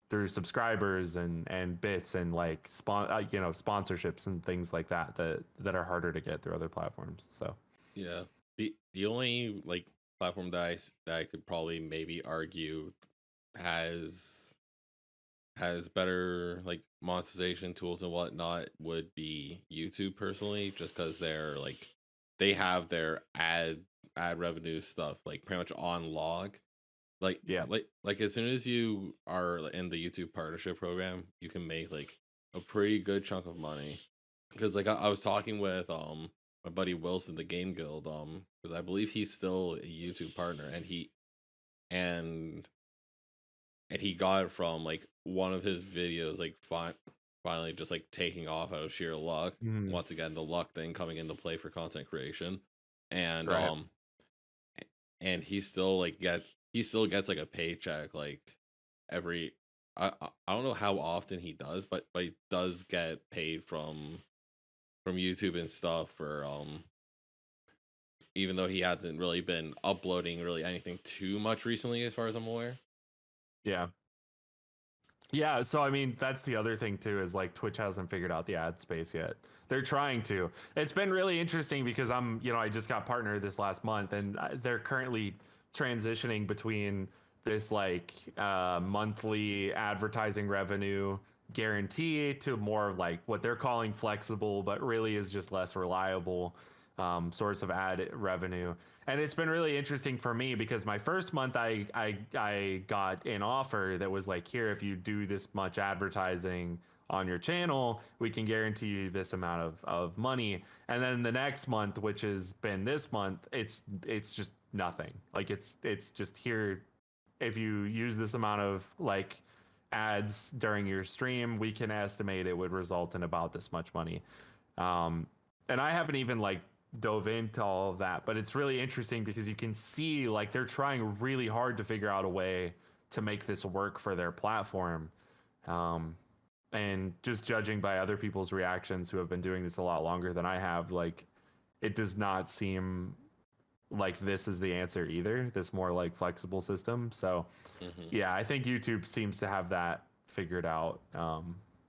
through subscribers and bits and like sponsorships and things like that are harder to get through other platforms. So Yeah. The only like platform that I could probably maybe argue has better like monetization tools and whatnot would be YouTube personally, just because they have their ad revenue stuff like pretty much on log. yeah. Like as soon as you are in the YouTube partnership program, you can make like a pretty good chunk of money. Because like I was talking with my buddy Wilson, the Game Guild, because I believe he's still a YouTube partner, and and he got it from like one of his videos like finally just like taking off out of sheer luck. Mm, Once again, the luck thing coming into play for content creation, and right. he still he still gets like a paycheck like every I don't know how often he does, but he does get paid from YouTube and stuff for even though he hasn't really been uploading really anything too much recently as far as I'm aware. Yeah. Yeah, so I mean that's the other thing too is like Twitch hasn't figured out the ad space yet. They're trying to. It's been really interesting because I just got partnered this last month, and they're currently transitioning between this like monthly advertising revenue guarantee to more like what they're calling flexible, but really is just less reliable source of ad revenue. And it's been really interesting for me because my first month I got an offer that was like, here, if you do this much advertising on your channel, we can guarantee you this amount of money. And then the next month, which has been this month, it's just nothing. Like it's just here, if you use this amount of like ads during your stream, we can estimate it would result in about this much money. Um, and I haven't even like dove into all of that, but it's really interesting because you can see like they're trying really hard to figure out a way to make this work for their platform. Um, and just judging by other people's reactions who have been doing this a lot longer than I have, like it does not seem like this is the answer either. This more like flexible system. So Hmm. yeah, I think YouTube seems to have that figured out.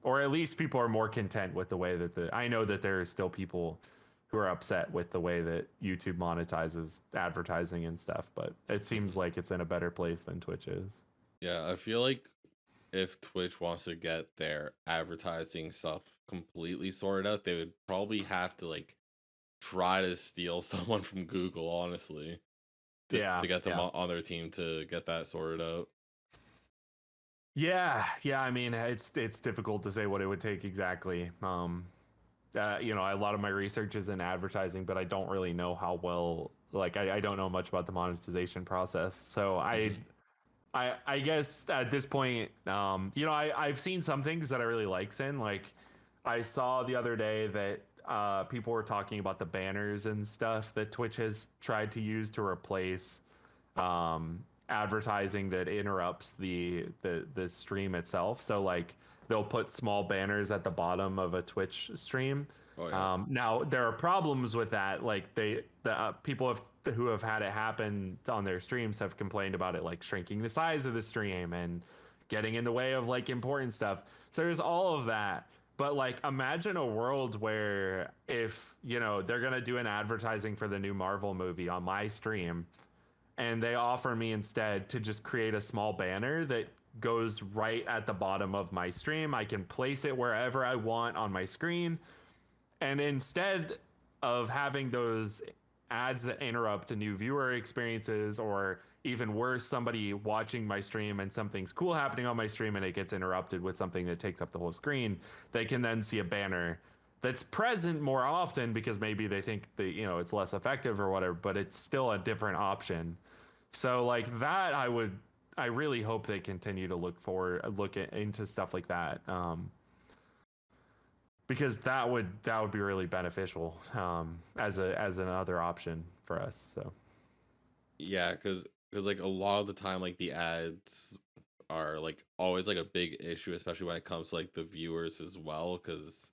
Or at least people are more content with the way that I know that there are still people who are upset with the way that YouTube monetizes advertising and stuff, but it seems Hmm. like it's in a better place than Twitch is. Yeah, I feel like if Twitch wants to get their advertising stuff completely sorted out, they would probably have to like try to steal someone from Google, honestly, Yeah, to get them yeah. on their team to get that sorted out. Yeah, yeah. I mean, it's difficult to say what it would take exactly. A lot of my research is in advertising, but I don't really know how well. Like, I don't know much about the monetization process. So Hmm. I guess at this point, I've seen some things that I really like. Sin like, I saw the other day that people were talking about the banners and stuff that Twitch has tried to use to replace advertising that interrupts the stream itself. So like they'll put small banners at the bottom of a Twitch stream. Oh yeah. Now there are problems with that. Like the people who have had it happen on their streams have complained about it, like shrinking the size of the stream and getting in the way of like important stuff. So there's all of that. But like imagine a world where if they're gonna do an advertising for the new Marvel movie on my stream, and they offer me instead to just create a small banner that goes right at the bottom of my stream. I can place it wherever I want on my screen. And instead of having those ads that interrupt a new viewer experiences, or even worse, somebody watching my stream and something's cool happening on my stream and it gets interrupted with something that takes up the whole screen, they can then see a banner that's present more often because maybe they think that, you know, it's less effective or whatever, but it's still a different option. So like that, I really hope they continue to into stuff like that. Because that would be really beneficial as another option for us. So Yeah, because like a lot of the time, like the ads are like always like a big issue, especially when it comes to like the viewers as well. Because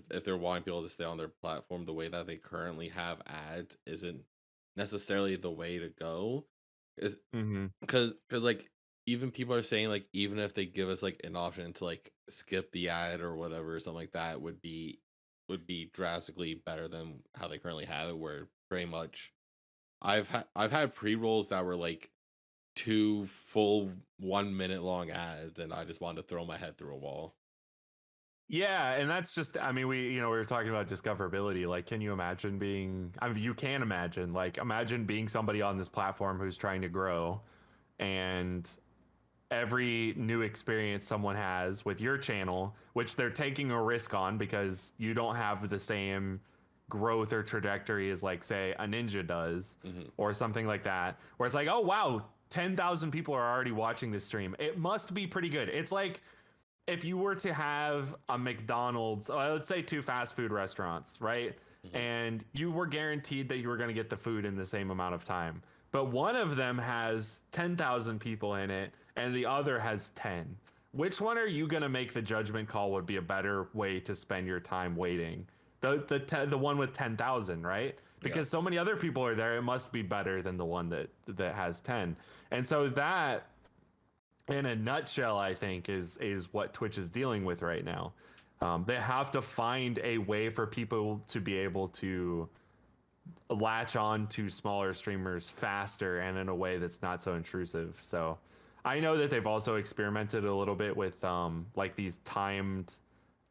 if they're wanting people to stay on their platform, the way that they currently have ads isn't necessarily the way to go. Is mm-hmm. because like even people are saying like even if they give us like an option to like skip the ad or whatever, something like that would be drastically better than how they currently have it, where pretty much I've had pre-rolls that were like two full 1 minute long ads, and I just wanted to throw my head through a wall. Yeah, and that's just, I mean, we were talking about discoverability. Like, can you imagine being, I mean, you can imagine, like, imagine being somebody on this platform who's trying to grow, and every new experience someone has with your channel, which they're taking a risk on because you don't have the same growth or trajectory as, like, say, a ninja does, Hmm. or something like that, where it's like, oh, wow, 10,000 people are already watching this stream. It must be pretty good. It's like if you were to have a McDonald's, let's say two fast food restaurants, right? Hmm. And you were guaranteed that you were going to get the food in the same amount of time. But one of them has 10,000 people in it and the other has 10. Which one are you going to make the judgment call would be a better way to spend your time waiting? The one with 10,000, right? Yeah. Because so many other people are there, it must be better than the one that has 10. And so that in a nutshell, I think is what Twitch is dealing with right now. They have to find a way for people to be able to latch on to smaller streamers faster and in a way that's not so intrusive. So I know that they've also experimented a little bit with like these timed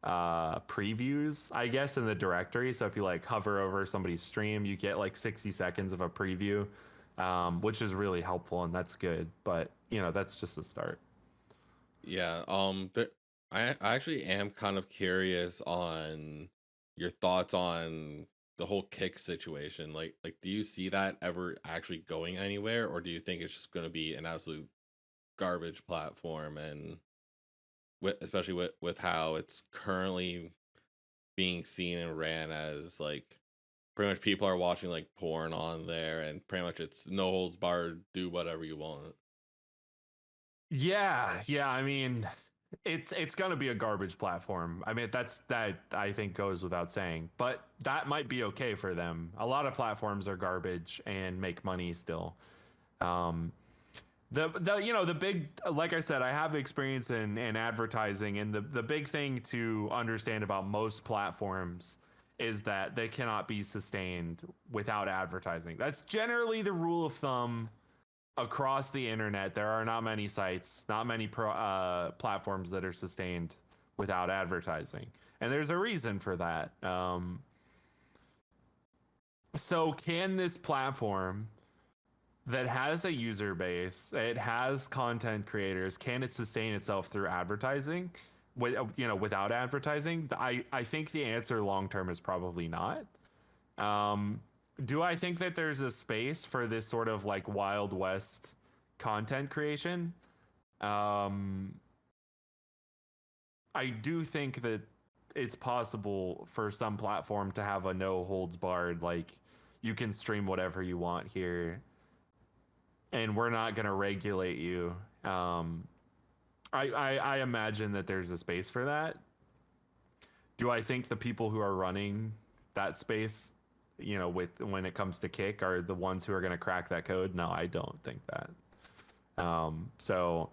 previews, I guess, in the directory. So if you like hover over somebody's stream, you get like 60 seconds of a preview, which is really helpful and that's good. But you know, that's just the start. Yeah. I actually am kind of curious on your thoughts on the whole kick situation. Like, do you see that ever actually going anywhere, or do you think it's just going to be an absolute garbage platform? And especially with how it's currently being seen and ran as like pretty much people are watching like porn on there, and pretty much it's no holds barred, do whatever you want. Yeah, yeah. I mean, it's gonna be a garbage platform. I mean, that I think goes without saying. But that might be okay for them. A lot of platforms are garbage and make money still. Um, the you know the big, like I said, I have experience in advertising, and the big thing to understand about most platforms is that they cannot be sustained without advertising. That's generally the rule of thumb across the internet. There are not many sites, not many platforms that are sustained without advertising, and there's a reason for that. So can this platform that has a user base, it has content creators, can it sustain itself through advertising? Without advertising, I think the answer long term is probably not. Um, do I think that there's a space for this sort of like Wild West content creation? Um, I do think that it's possible for some platform to have a no holds barred, like you can stream whatever you want here, and we're not going to regulate you. I imagine that there's a space for that. Do I think the people who are running that space, with when it comes to kick, are the ones who are going to crack that code? No, I don't think that. So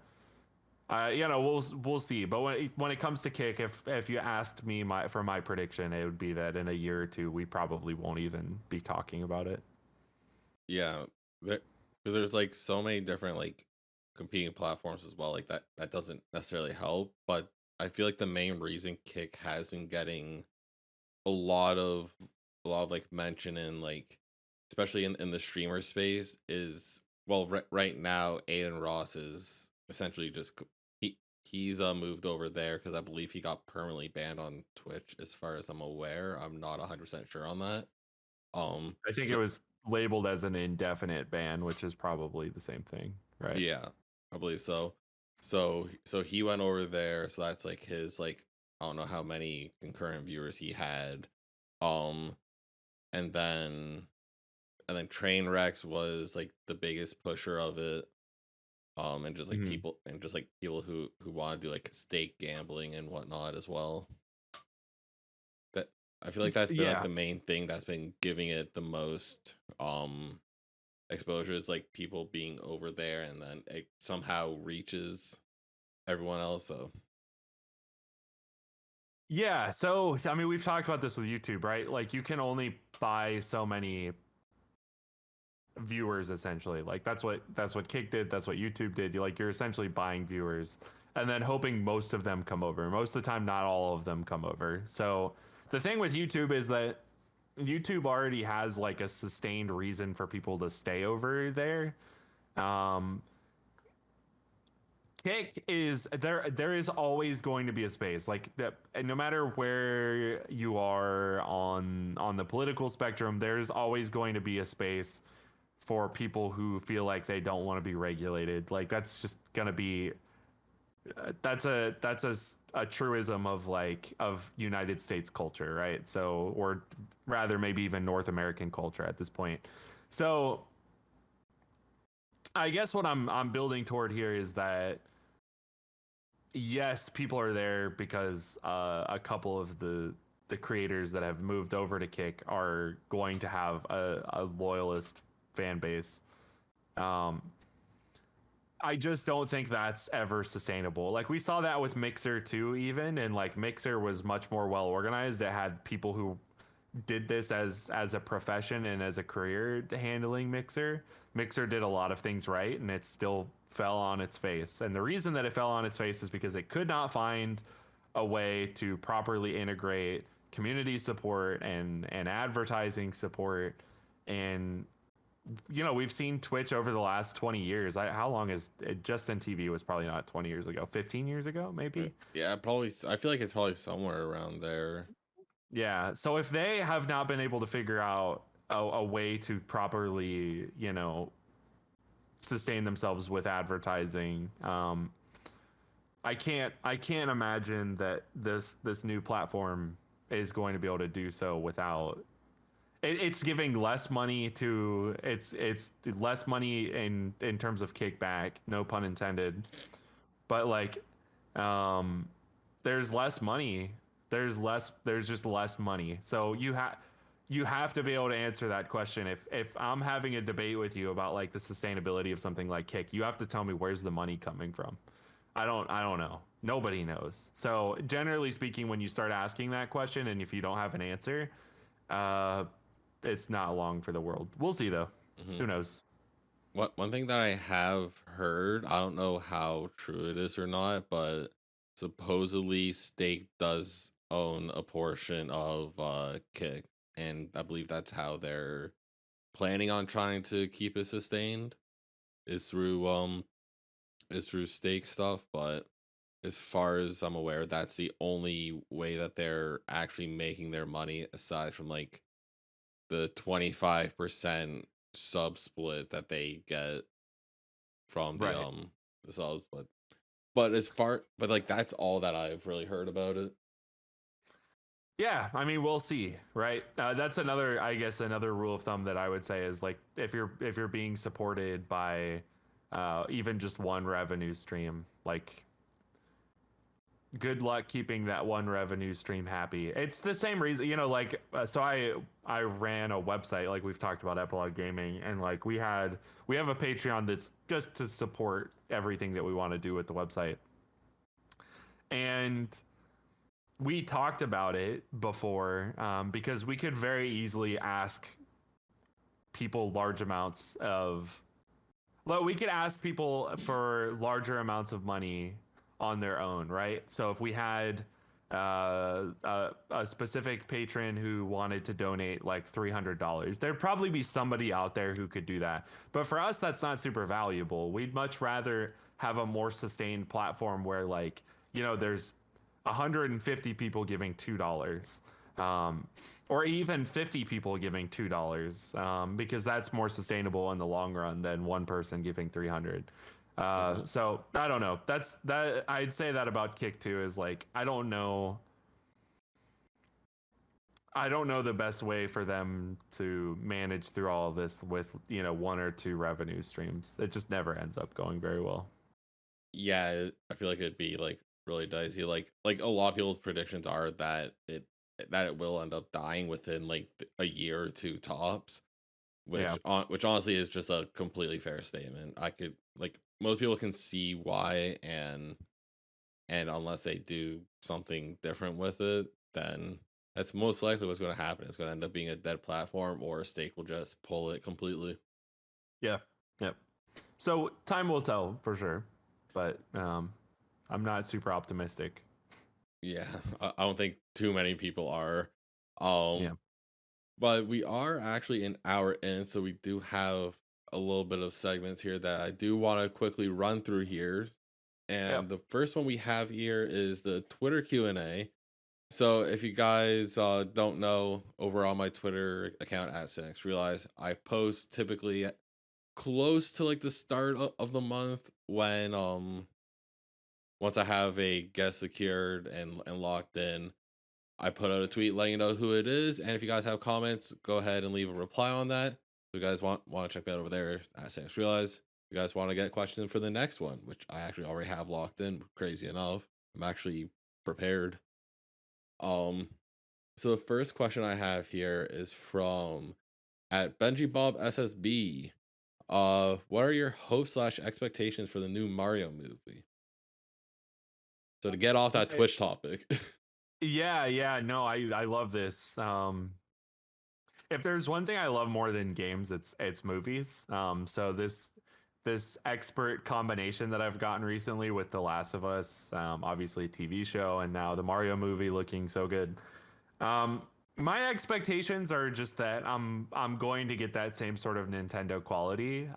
we'll see. But when it comes to kick, if you asked me for my prediction, it would be that in a year or two we probably won't even be talking about it. Yeah, because there's like so many different like competing platforms as well. Like that doesn't necessarily help, but I feel like the main reason Kick has been getting a lot of like mention in like especially in the streamer space is well right now Aiden Ross is essentially just he's moved over there because I believe he got permanently banned on Twitch as far as I'm aware. I'm not 100% sure on that. I think it So was labeled as an indefinite ban, which is probably the same thing, right? yeah, I believe so. So he went over there, so that's like his like I don't know how many concurrent viewers he had. Um and then Trainwrecks was like the biggest pusher of it. And just like Mhm. people who want to do like stake gambling and whatnot as well. That I feel like that's been like Yeah. the main thing that's been giving it the most exposure is like people being over there, and then it somehow reaches everyone else. So Yeah. So, I mean, we've talked about this with YouTube, right? Like, you can only buy so many viewers essentially. Like that's what Kick did, that's what YouTube did. You're essentially buying viewers and then hoping most of them come over. Most of the time not all of them come over. So the thing with YouTube is that YouTube already has like a sustained reason for people to stay over there. Um Kick is there is always going to be a space like that, no matter where you are on the political spectrum, there's always going to be a space for people who feel like they don't want to be regulated. Like that's just gonna be that's a truism of like of United States culture, right? So, or rather, maybe even North American culture at this point. So, I guess what I'm building toward here is that yes, people are there because a couple of the creators that have moved over to Kick are going to have a loyalist fan base. Um, I just don't think that's ever sustainable. Like we saw that with Mixer too, even, and like Mixer was much more well organized. It had people who did this as a profession and as a career handling Mixer. Mixer did a lot of things right, and it still fell on its face. And the reason that it fell on its face is because it could not find a way to properly integrate community support and advertising support and we've seen Twitch over the last 20 years. How long is it? Justin TV was probably not 20 years ago, 15 years ago, maybe. yeah, probably I feel like it's probably somewhere around there. Yeah. So if they have not been able to figure out a way to properly, sustain themselves with advertising, I can't imagine that this new platform is going to be able to do so without it's giving less money to it's less money in terms of kickback, no pun intended, but like um there's less money, there's just less money, so you have to be able to answer that question. If I'm having a debate with you about like the sustainability of something like Kick, you have to tell me where's the money coming from. I don't know, nobody knows. So generally speaking, when you start asking that question and if you don't have an answer, uh it's not long for the world. We'll see though. Hmm. Who knows? What one thing that I have heard, I don't know how true it is or not, but supposedly Stake does own a portion of Kick, and I believe that's how they're planning on trying to keep it sustained is through Stake stuff, but as far as I'm aware, that's the only way that they're actually making their money aside from like the 25% sub split that they get from Right. the subs, but as far but like that's all that I've really heard about it. Yeah, I mean, we'll see, right? That's another, I guess, another rule of thumb that I would say is like if you're being supported by even just one revenue stream, like good luck keeping that one revenue stream happy. It's the same reason, like so I ran a website like we've talked about Epilogue Gaming, and like we have a Patreon that's just to support everything that we want to do with the website. And we talked about it before because we could very easily ask people large amounts of Well, we could ask people for larger amounts of money on their own, right? So if we had a specific patron who wanted to donate like $300, there'd probably be somebody out there who could do that. But for us, that's not super valuable. We'd much rather have a more sustained platform where, like, there's 150 people giving $2. Um, or even 50 people giving $2, because that's more sustainable in the long run than one person giving 300. Mhm. So I don't know. That's that. I'd say that about Kick 2 is like, I don't know. I don't know the best way for them to manage through all of this with, one or two revenue streams. It just never ends up going very well. Yeah, I feel like it'd be like really dicey. Like a lot of people's predictions are that it will end up dying within like a year or two tops, Yeah. which honestly is just a completely fair statement. I could like most people can see why, and unless they do something different with it, then that's most likely what's going to happen. It's going to end up being a dead platform, or a stake will just pull it completely. Yeah. Yep. So time will tell for sure, but I'm not super optimistic. Yeah, I don't think too many people are. Yeah. But we are actually an hour in, so we do have a little bit of segments here that I do want to quickly run through here. Yep. And the first one we have here is the Twitter Q&A. So if you guys don't know, over on my Twitter account at Cynics, realize I post typically close to like the start of the month when once I have a guest secured and locked in, I put out a tweet letting you know who it is, and if you guys have comments, go ahead and leave a reply on that. If you guys want to check that over there at Sans Realize. If you guys want to get questions for the next one, which I actually already have locked in, crazy enough. I'm actually prepared. Um, so the first question I have here is from at Benji Bob SSB. What are your hopes slash expectations for the new Mario movie? So to get off that Okay. Twitch topic. Yeah. No, I love this. If there's one thing I love more than games, it's movies. So this expert combination that I've gotten recently with The Last of Us, obviously TV show, and now the Mario movie looking so good. Um, my expectations are just that I'm going to get that same sort of Nintendo quality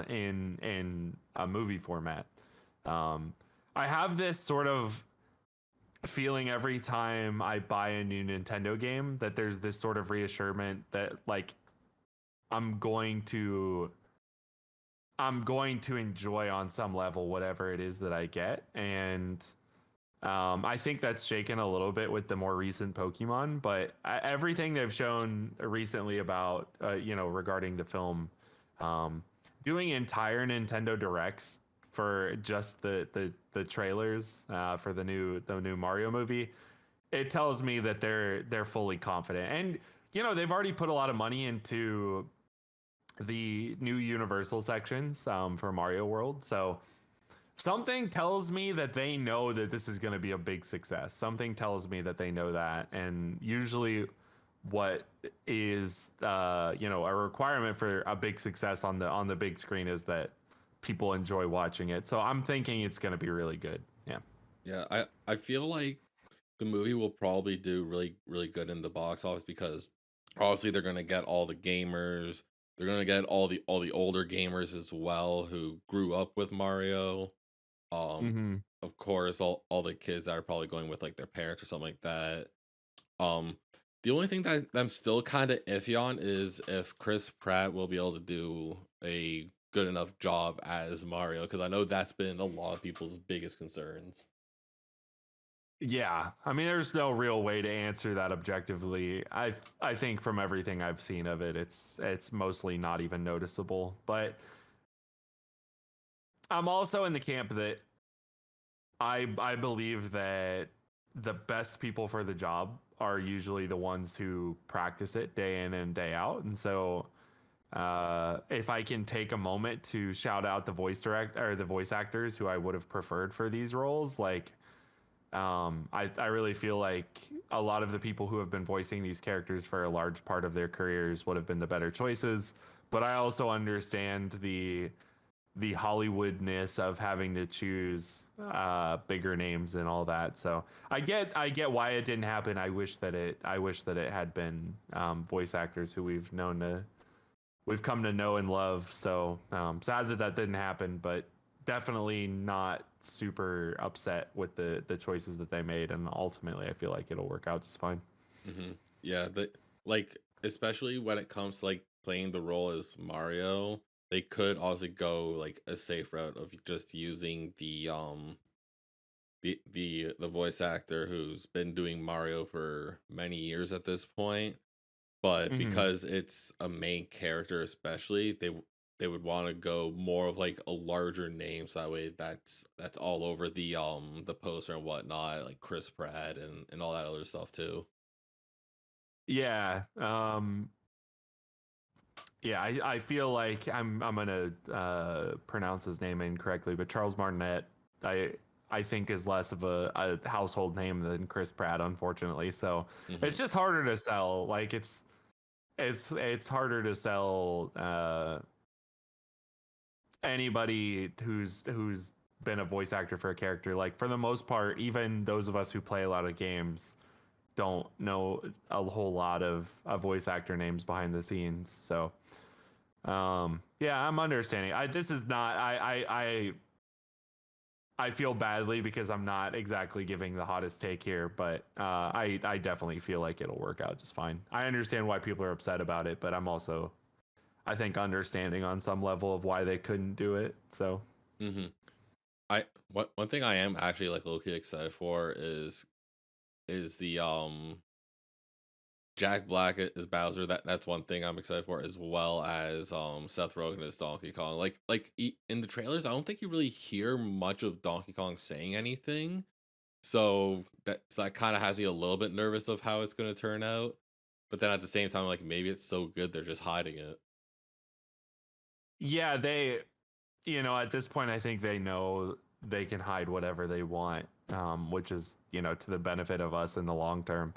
in a movie format. Um, I have this sort of feeling every time I buy a new Nintendo game that there's this sort of reassurance that, like, I'm going to I'm going to enjoy on some level whatever it is that I get. And I think that's shaken a little bit with the more recent Pokemon, but everything they've shown recently about, regarding the film, um, doing entire Nintendo Directs for just the trailers for the new Mario movie, it tells me that they're fully confident. And they've already put a lot of money into the new Universal sections for Mario World, so something tells me that they know that this is going to be a big success. Something tells me that they know that, and usually, what is a requirement for a big success on the big screen is that people enjoy watching it. So I'm thinking it's going to be really good. Yeah. Yeah, I feel like the movie will probably do really really good in the box office because obviously they're going to get all the gamers, they're going to get all the older gamers as well who grew up with Mario. Um Mm-hmm. of course all the kids that are probably going with like their parents or something like that. Um the only thing that I'm still kind of iffy on is if Chris Pratt will be able to do a good enough job as Mario, because I know that's been a lot of people's biggest concerns. Yeah, I mean, there's no real way to answer that objectively. I think from everything I've seen of it, it's mostly not even noticeable. But I'm also in the camp that I believe that the best people for the job are usually the ones who practice it day in and day out. And so, if I can take a moment to shout out the the voice actors who I would have preferred for these roles, like, I really feel like a lot of the people who have been voicing these characters for a large part of their careers would have been the better choices. But I also understand the Hollywoodness of having to choose bigger names and all that. So I get why it didn't happen. I wish that it had been voice actors who we've come to know and love. So sad that that didn't happen, but definitely not super upset with the choices that they made. And ultimately, I feel like it'll work out just fine. Yeah, like especially when it comes to like playing the role as Mario, they could also go like a safe route of just using the voice actor who's been doing Mario for many years at this point. But Hmm. because it's a main character, especially they would want to go more of like a larger name, so that way that's all over the poster and whatnot, like Chris Pratt and all that other stuff too. Yeah. Yeah, I feel like I'm gonna pronounce his name incorrectly, but Charles Martinet, I I think is less of a household name than Chris Pratt, unfortunately. So Hmm. it's just harder to sell. Like it's harder to sell anybody who's been a voice actor for a character. Like for the most part, even those of us who play a lot of games don't know a whole lot of voice actor names behind the scenes. So yeah, I'm understanding. This is not I feel badly because I'm not exactly giving the hottest take here, but I definitely feel like it'll work out just fine. I understand why people are upset about it, but I'm also I think understanding on some level of why they couldn't do it. So Hmm. I one thing I am actually like low-key excited for is the Jack Black is Bowser. That's one thing I'm excited for, as well as Seth Rogen as Donkey Kong. In the trailers, I don't think you really hear much of Donkey Kong saying anything. So that kind of has me a little bit nervous of how it's going to turn out. But then at the same time, like maybe it's so good they're just hiding it. yeah, they at this point I think they know they can hide whatever they want, which is to the benefit of us in the long term.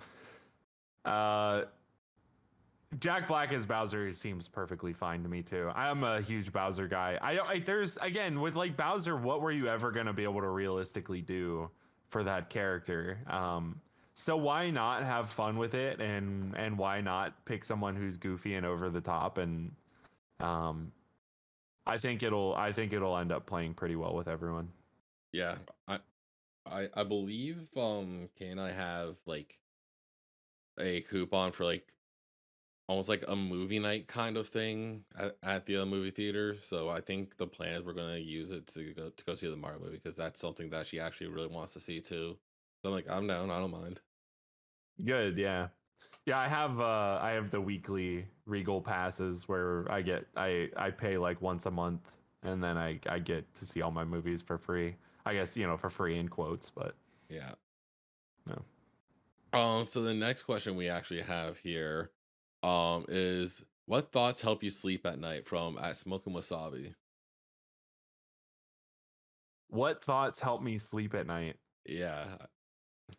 Uh, Jack Black as Bowser seems perfectly fine to me too. I'm a huge Bowser guy. I don't. There's again with like Bowser, what were you ever gonna be able to realistically do for that character? So why not have fun with it, and why not pick someone who's goofy and over the top? And um, I think it'll end up playing pretty well with everyone. Yeah, I I believe Kay and I have like a coupon for like almost like a movie night kind of thing at the movie theater. So I think the plan is we're gonna use it to go see the Mario movie because that's something that she actually really wants to see too. So I'm like, I'm down. I don't mind. Good, yeah. Yeah, I have the weekly Regal passes where I pay like once a month and then I get to see all my movies for free. I guess, for free in quotes, but Yeah. no. So the next question we actually have here, is what thoughts help you sleep at night from at Smoking Wasabi? What thoughts help me sleep at night? Yeah.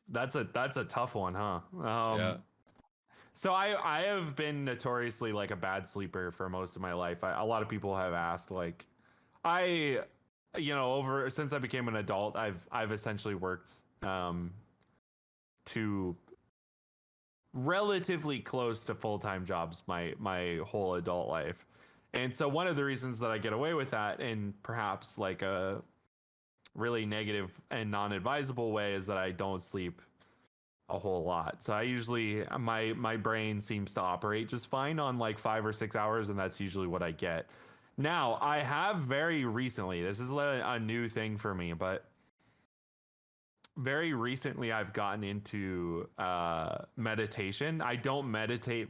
That's a tough one, huh? Yeah. So I have been notoriously like a bad sleeper for most of my life. A lot of people have asked like I over since I became an adult, I've essentially worked to relatively close to full-time jobs my whole adult life. And so one of the reasons that I get away with that in perhaps like a really negative and non-advisable way is that I don't sleep a whole lot. So I usually my brain seems to operate just fine on like 5 or 6 hours, and that's usually what I get. Now, I have very recently, this is a new thing for me, but very recently I've gotten into meditation. I don't meditate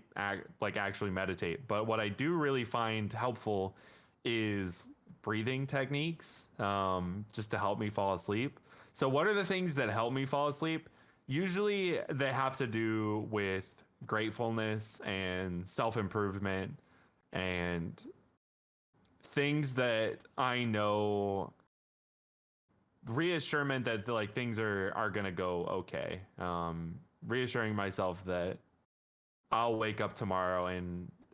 like actually meditate, but what I do really find helpful is breathing techniques, just to help me fall asleep. So what are the things that help me fall asleep? Usually they have to do with gratefulness and self-improvement and things that I know, reassurance that like things are gonna go okay. Reassuring myself that I'll wake up tomorrow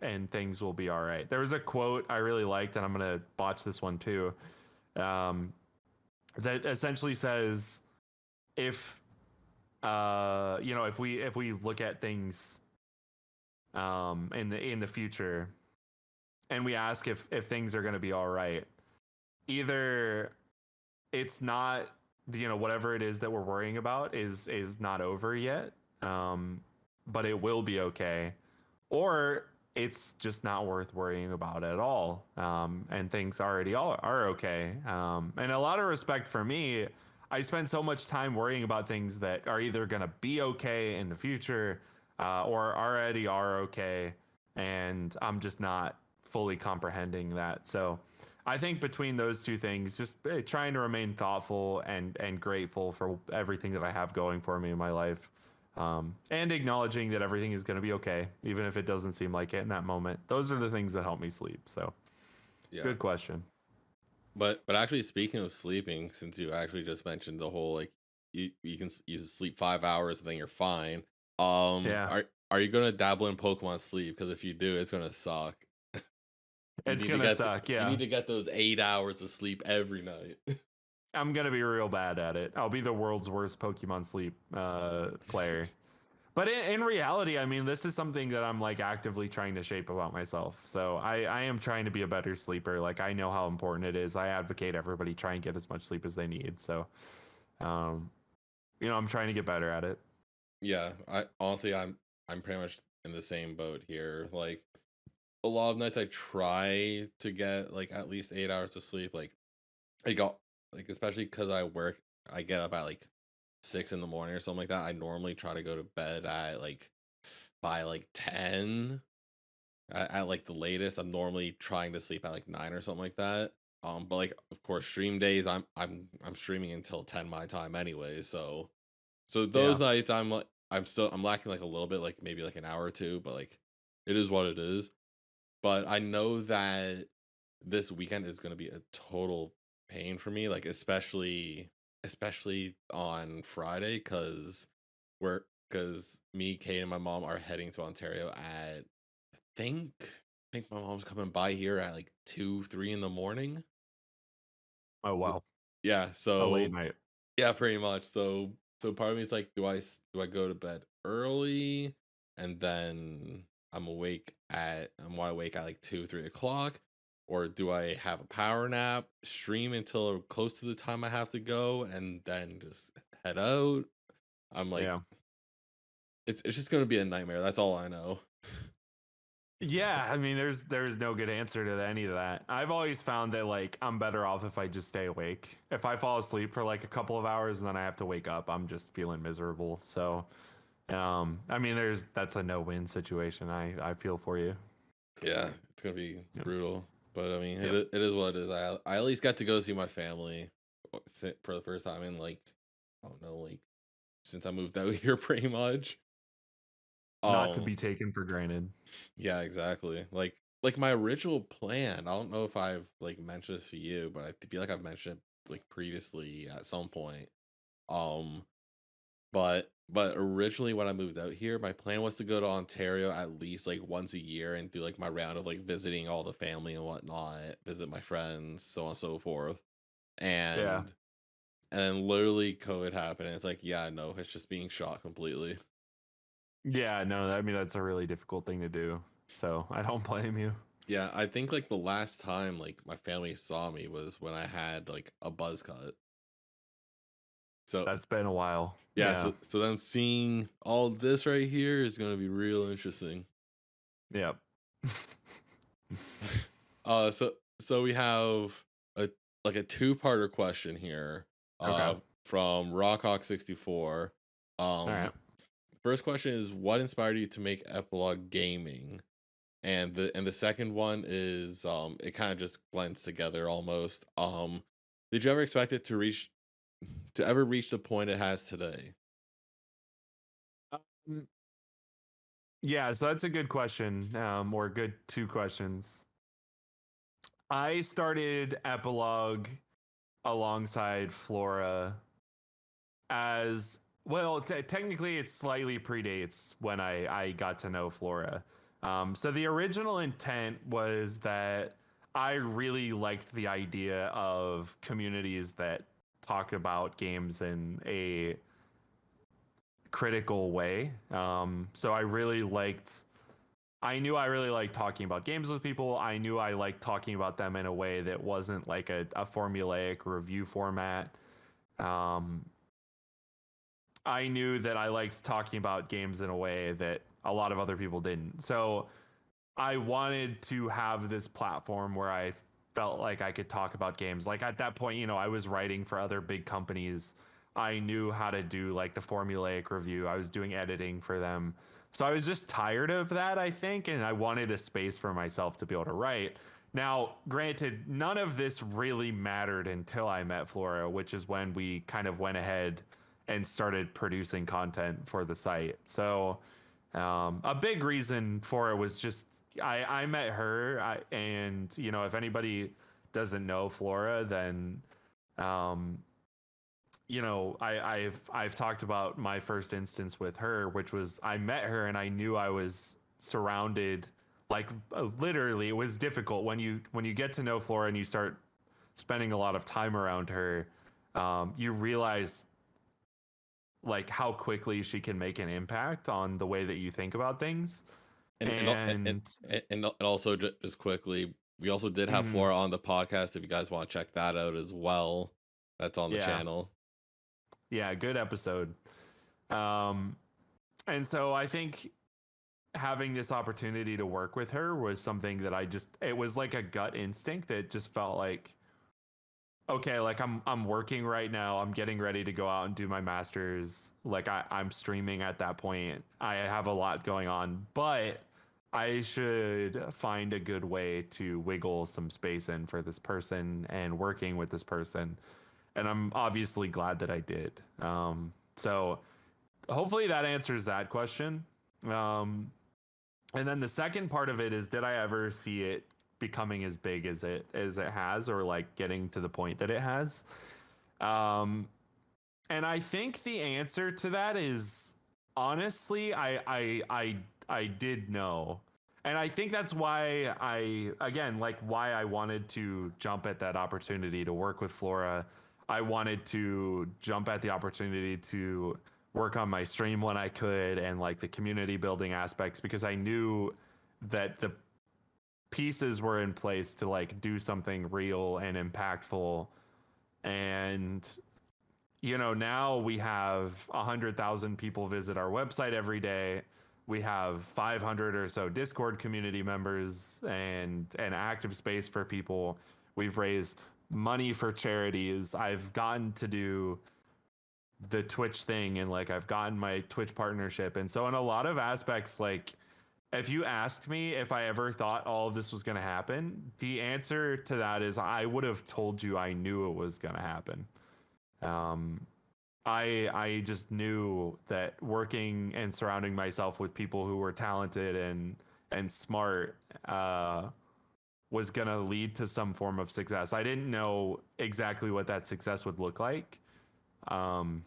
and things will be all right. There was a quote I really liked, and I'm gonna botch this one too. That essentially says, if if we look at things in the future, and we ask if things are going to be all right, either it's not, whatever it is that we're worrying about is not over yet, but it will be okay, or it's just not worth worrying about at all, and things already are okay. And a lot of respect for me, I spend so much time worrying about things that are either going to be okay in the future, or already are okay, and I'm just not fully comprehending that. So I think between those two things, just trying to remain thoughtful and grateful for everything that I have going for me in my life, and acknowledging that everything is going to be okay, even if it doesn't seem like it in that moment. Those are the things that help me sleep. So, Yeah. good question. But actually, speaking of sleeping, since you actually just mentioned the whole like you sleep 5 hours and then you're fine. Yeah, Are you gonna dabble in Pokemon Sleep? Because if you do, it's gonna suck. You it's need to gonna get suck. you Yeah, need to get those 8 hours of sleep every night. I'm gonna be real bad at it. I'll be the world's worst Pokemon Sleep player. But in reality, I mean, this is something that I'm like actively trying to shape about myself. So I am trying to be a better sleeper. Like, I know how important it is. I advocate everybody try and get as much sleep as they need. So, um, I'm trying to get better at it. Yeah, I honestly I'm pretty much in the same boat here. Like a lot of nights I try to get like at least 8 hours of sleep. Like I got like especially because I work, I get up at like 6 in the morning or something like that. I normally try to go to bed at like by like 10 at like the latest. I'm normally trying to sleep at like 9 or something like that. But like of course stream days I'm streaming until 10 my time anyway. So Yeah. those nights I'm lacking like a little bit, like maybe like an hour or two, but like it is what it is. But I know that this weekend is gonna be a total pain for me, like especially on Friday, because me, Kate, and my mom are heading to Ontario at I think my mom's coming by here at like 2, 3 in the morning. Oh, So, wow. yeah, A late so night. yeah, pretty much. So part of me is like, do I go to bed early and then I'm wide awake at like 2, 3 o'clock, or do I have a power nap, stream until close to the time I have to go, and then just head out? I'm like, Yeah. it's just gonna be a nightmare. That's all I know. Yeah, I mean, there's no good answer to any of that. I've always found that like I'm better off if I just stay awake. If I fall asleep for like a couple of hours and then I have to wake up, I'm just feeling miserable. So, I mean, that's a no-win situation. I feel for you. Yeah, it's gonna be Yep. brutal, but I mean, Yep. it is what it is. I at least got to go see my family for the first time in like, I don't know, like since I moved out here, pretty much. Not to Um, be taken for granted. yeah, exactly. Like my original plan. I don't know if I've like mentioned this to you, but I feel like I've mentioned it like previously at some point. Um, but originally when I moved out here, my plan was to go to Ontario at least like once a year and do like my round of like visiting all the family and whatnot, visit my friends, so on and so forth. Yeah. And then literally COVID happened, and it's like, yeah, no, it's just being shot completely. Yeah, no, I mean that's a really difficult thing to do. So, I don't blame you. Yeah, I think like the last time like my family saw me was when I had like a buzz cut. So That's been a while. yeah, Yeah. so them seeing all this right here is gonna be real interesting. Yep. So we have a like a two-parter question here. Okay. From Rockhawk64. All right. First question is, what inspired you to make Epilogue Gaming? And the second one is it kind of just blends together almost. Did you ever expect it to ever reach the point it has today? Um, yeah, so that's a good question, or good two questions. I started Epilogue alongside Flora as well. Technically, it slightly predates when I got to know Flora. So the original intent was that I really liked the idea of communities that talk about games in a critical way. So I really liked. I knew I really liked talking about games with people. I knew I liked talking about them in a way that wasn't like a formulaic review format. Um, I knew that I liked talking about games in a way that a lot of other people didn't. So I wanted to have this platform where I felt like I could talk about games. Like at that point, I was writing for other big companies. I knew how to do like the formulaic review. I was doing editing for them. So I was just tired of that, I think, and I wanted a space for myself to be able to write. Now, granted, none of this really mattered until I met Flora, which is when we kind of went ahead and started producing content for the site. So a big reason for it was just I met her, and if anybody doesn't know Flora, then um, I've talked about my first instance with her, which was I met her and I knew I was surrounded, like literally it was difficult when you get to know Flora and you start spending a lot of time around her. You realize like how quickly she can make an impact on the way that you think about things. And and also just quickly, we also did have mm, Flora on the podcast. If you guys want to check that out as well, that's on the yeah, channel. yeah, good episode. Um, and so I think having this opportunity to work with her was something that it was like a gut instinct. It just felt like, okay, like I'm working right now. I'm getting ready to go out and do my masters. Like I'm streaming at that point. I have a lot going on, but I should find a good way to wiggle some space in for this person and working with this person. And I'm obviously glad that I did. So hopefully that answers that question. Um, and then the second part of it is, did I ever see it becoming as big as it has, or like getting to the point that it has? Um, and I think the answer to that is honestly, I did know. And I think that's why why I wanted to jump at that opportunity to work with Flora. I wanted to jump at the opportunity to work on my stream when I could, and like the community building aspects, because I knew that the pieces were in place to like do something real and impactful. And now we have 100,000 people visit our website every day. We have 500 or so Discord community members and an active space for people. We've raised money for charities. I've gotten to do the Twitch thing, and like I've gotten my Twitch partnership. And so in a lot of aspects, like if you asked me if I ever thought all of this was going to happen, the answer to that is I would have told you I knew it was going to happen. I just knew that working and surrounding myself with people who were talented and smart was gonna lead to some form of success. I didn't know exactly what that success would look like, um,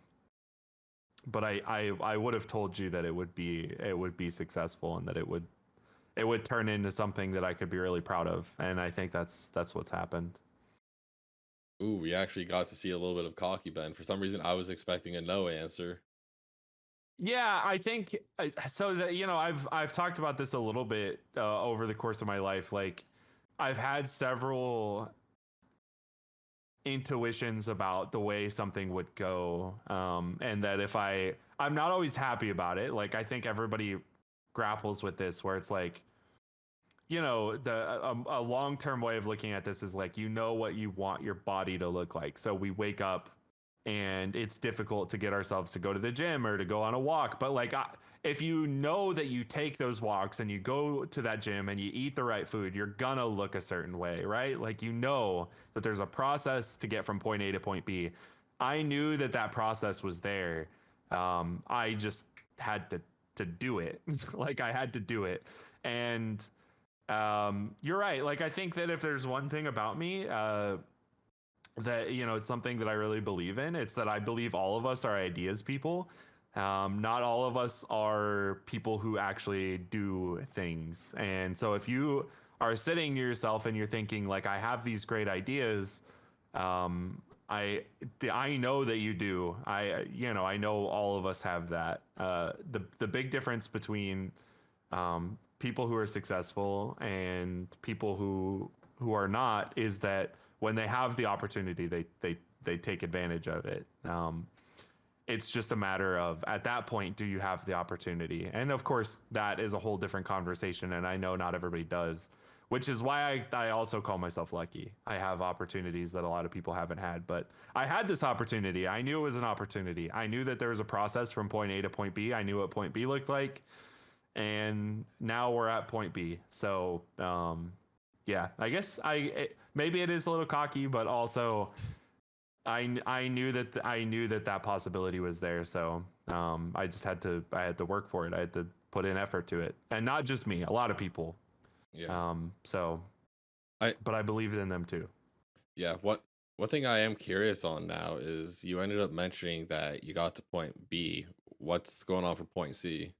but I would have told you that it would be successful, and that it would turn into something that I could be really proud of. And I think that's what's happened. Ooh, we actually got to see a little bit of cocky Ben. For some reason, I was expecting a no answer. Yeah, I think so. That I've talked about this a little bit over the course of my life. Like, I've had several intuitions about the way something would go, and that if I'm not always happy about it. Like, I think everybody grapples with this, where it's like, a long-term way of looking at this is like, what you want your body to look like. So we wake up and it's difficult to get ourselves to go to the gym or to go on a walk, but like if you know that you take those walks and you go to that gym and you eat the right food, you're gonna look a certain way, right? Like, that there's a process to get from point A to point B. I knew that process was there. I just had to do it. Like, I had to do it. And you're right. Like, I think that if there's one thing about me, that it's something that I really believe in, it's that I believe all of us are ideas people. Not all of us are people who actually do things. And so if you are sitting to yourself and you're thinking like, I have these great ideas, um, I I know that you do. I know all of us have that. The big difference between people who are successful and people who are not is that when they have the opportunity, they take advantage of it. It's just a matter of at that point, do you have the opportunity? And of course, that is a whole different conversation. And I know not everybody does, which is why I also call myself lucky. I have opportunities that a lot of people haven't had, but I had this opportunity. I knew it was an opportunity. I knew that there was a process from point A to point B. I knew what point B looked like. And now we're at point B. So, yeah, I guess maybe it is a little cocky, but also I knew that possibility was there, so I just had to work for it. I had to put in effort to it, and not just me, a lot of people. Yeah. So, but I believed in them too. Yeah. One thing I am curious on now is you ended up mentioning that you got to point B. What's going on for point C?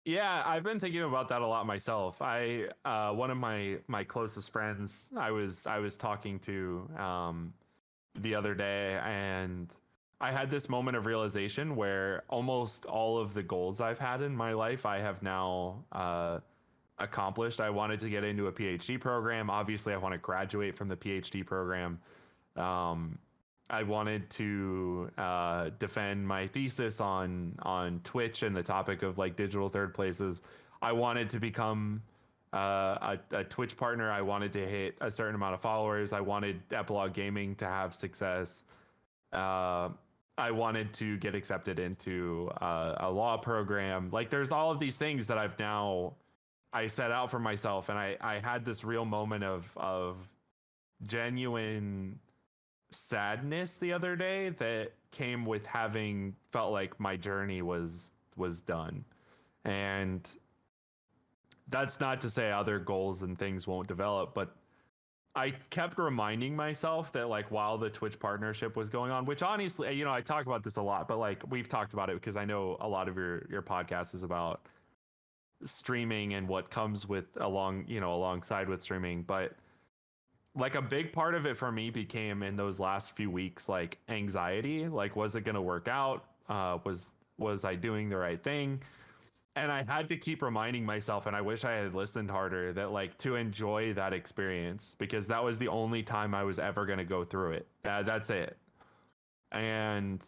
Yeah, I've been thinking about that a lot myself. I one of my closest friends I was talking to the other day, and I had this moment of realization where almost all of the goals I've had in my life I have now accomplished. I wanted to get into a PhD program. Obviously, I want to graduate from the PhD program. Um, I wanted to defend my thesis on Twitch and the topic of like digital third places. I wanted to become a Twitch partner. I wanted to hit a certain amount of followers. I wanted Epilogue Gaming to have success. Uh, I wanted to get accepted into a law program. Like, there's all of these things that I set out for myself, and I had this real moment of genuine sadness the other day that came with having felt like my journey was done. And that's not to say other goals and things won't develop, but I kept reminding myself that like while the Twitch partnership was going on, which honestly, I talk about this a lot, but like we've talked about it because I know a lot of your podcast is about streaming and what comes with alongside with streaming. But like a big part of it for me became in those last few weeks like anxiety. Like, was it going to work out? Was I doing the right thing? And I had to keep reminding myself, and I wish I had listened harder, that like to enjoy that experience, because that was the only time I was ever going to go through it. That's it. And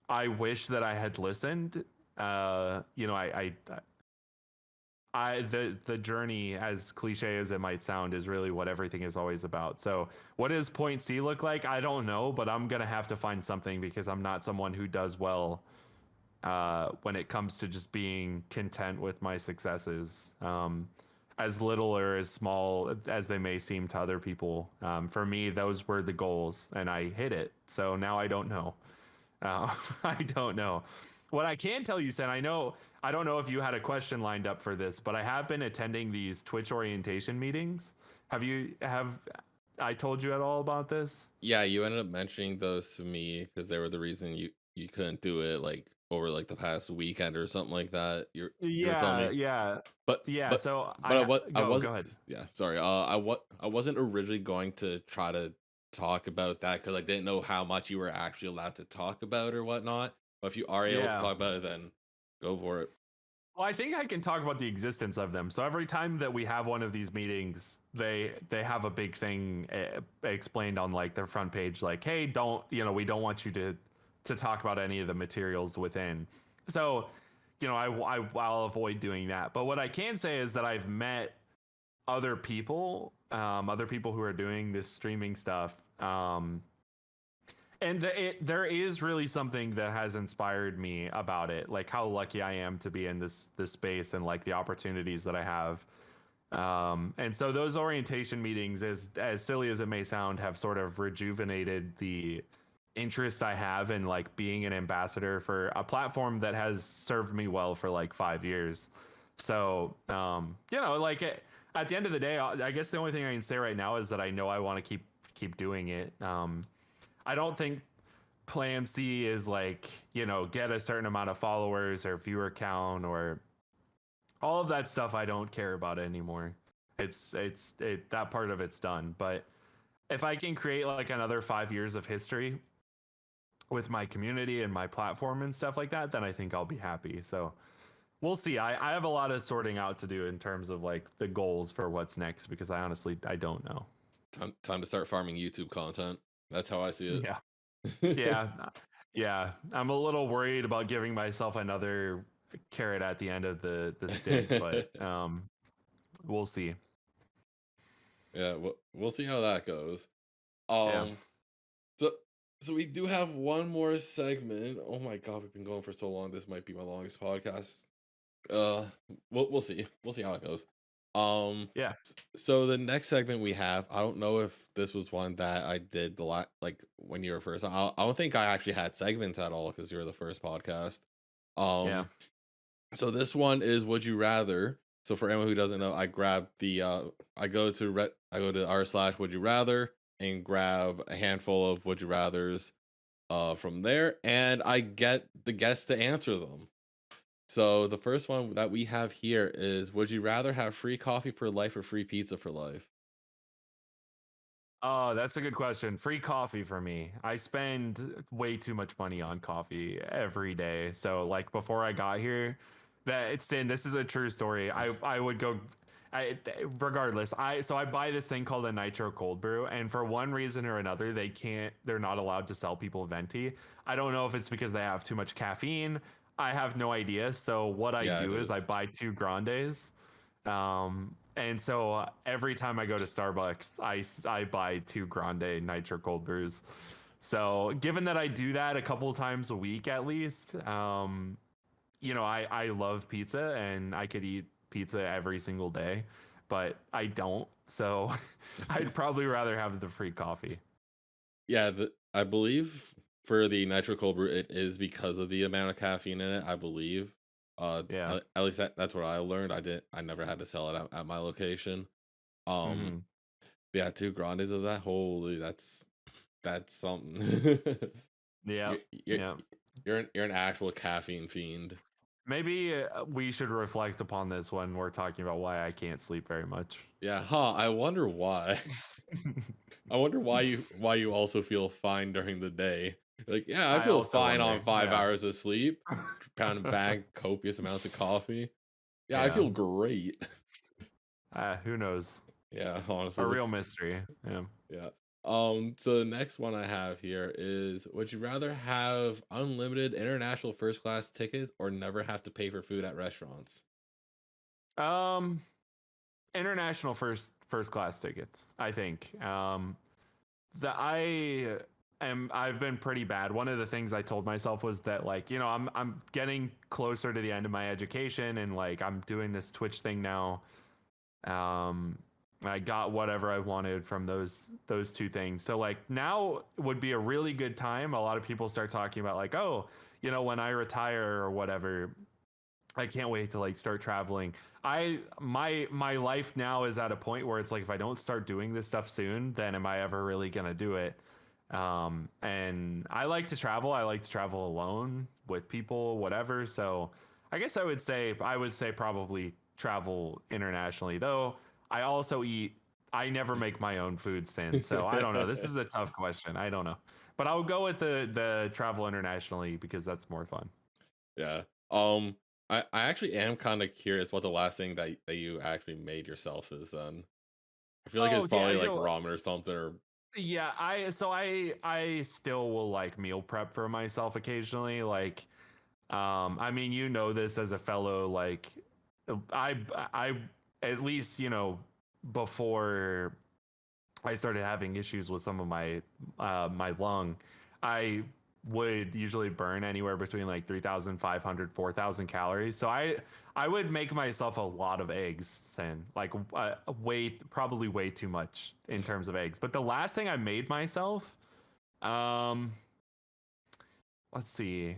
I wish that I had listened. The journey, as cliche as it might sound, is really what everything is always about. So what does point C look like? I don't know, but I'm gonna have to find something, because I'm not someone who does well when it comes to just being content with my successes, as little or as small as they may seem to other people. For me, those were the goals, and I hit it. So now I don't know. I don't know. What I can tell you, Sen, I don't know if you had a question lined up for this, but I have been attending these Twitch orientation meetings. Have I told you at all about this? Yeah, you ended up mentioning those to me because they were the reason you couldn't do it like over like the past weekend or something like that. You were telling Yeah, me, yeah, but yeah. but So but I go wasn't. ahead. Yeah, sorry. I wasn't originally going to try to talk about that because I didn't know how much you were actually allowed to talk about or whatnot. But if you are able to Yeah. talk about it, then go for it. Well, I think I can talk about the existence of them. So every time that we have one of these meetings, they have a big thing explained on like their front page, like, hey, we don't want you to talk about any of the materials within. So, I'll avoid doing that. But what I can say is that I've met other people who are doing this streaming stuff. And there is really something that has inspired me about it, like how lucky I am to be in this space and like the opportunities that I have. And so those orientation meetings, as silly as it may sound, have sort of rejuvenated the interest I have in like being an ambassador for a platform that has served me well for like 5 years. So, at the end of the day, I guess the only thing I can say right now is that I know I want to keep doing it. I don't think plan C is like, get a certain amount of followers or viewer count or all of that stuff. I don't care about anymore. That part of it's done. But if I can create like another 5 years of history with my community and my platform and stuff like that, then I think I'll be happy. So we'll see. I have a lot of sorting out to do in terms of like the goals for what's next, because I honestly, I don't know. Time to start farming YouTube content. That's how I see Yeah. it. Yeah. Yeah. I'm a little worried about giving myself another carrot at the end of the stick, but we'll see. Yeah, we'll see how that goes. Yeah. So so we do have one more segment. Oh my god, we've been going for so long. This might be my longest podcast. Uh, we'll see. We'll see how it goes. Yeah. So the next segment we have, I don't know if this was one that I did the like when you were first. I don't think I actually had segments at all because you were the first podcast. Yeah. Um, so this one is Would You Rather. So for anyone who doesn't know, I grab the I go to r/ Would You Rather and grab a handful of Would You Rather's from there, and I get the guests to answer them. So the first one that we have here is: Would you rather have free coffee for life or free pizza for life? Oh, that's a good question. Free coffee for me. I spend way too much money on coffee every day. So like before I got here, this is a true story. I would go regardless. I buy this thing called a nitro cold brew, and for one reason or another they're not allowed to sell people venti. I don't know if it's because they have too much caffeine. I have no idea. So what I Yeah, it do is I is. buy two grandes. And so every time I go to Starbucks, I buy two grande nitro cold brews. So given that I do that a couple times a week at least, I love pizza and I could eat pizza every single day, but I don't. So I'd probably rather have the free coffee. Yeah, I believe for the nitro cold brew, it is because of the amount of caffeine in it. I believe. Yeah. At least that's what I learned. I never had to sell it at my location. Um, Hmm. yeah, two grandes of that. Holy, that's something. Yeah. you're, you're Yeah. you're an actual caffeine fiend. Maybe we should reflect upon this when we're talking about why I can't sleep very much. Yeah, huh? I wonder why. I wonder why you also feel fine during the day. Like, yeah, I I feel also fine on wonder. 5 hours of sleep, pounding back copious amounts of coffee. Yeah, I Yeah. feel great. Who knows? Yeah, A honestly. real mystery. Yeah. Yeah. So the next one I have here is: Would you rather have unlimited international first class tickets or never have to pay for food at restaurants? Um, international first class tickets. I think. I've been pretty bad. One of the things I told myself was that like I'm getting closer to the end of my education and like I'm doing this Twitch thing now. Um, I got whatever I wanted from those two things. So like now would be a really good time. A lot of people start talking about like, oh, when I retire or whatever, I can't wait to like start traveling. My life now is at a point where it's like if I don't start doing this stuff soon, then am I ever really gonna do it? And I like to travel. I like to travel alone with people, whatever. So I guess I would say probably travel internationally. Though I also eat. I never make my own food, Sin. So I don't know. This is a tough question. I don't know, but I'll go with the travel internationally because that's more fun. Yeah. I actually am kind of curious what the last thing that you actually made yourself is then. I feel like it's Oh yeah, probably like ramen or something or yeah. I still will like meal prep for myself occasionally. Like, I mean, this as a fellow like, I I at least before I started having issues with some of my lung, I would usually burn anywhere between like 3,500 4,000 calories. So I would make myself a lot of eggs, Sin. Like probably way too much in terms of eggs. But the last thing I made myself, um, let's see,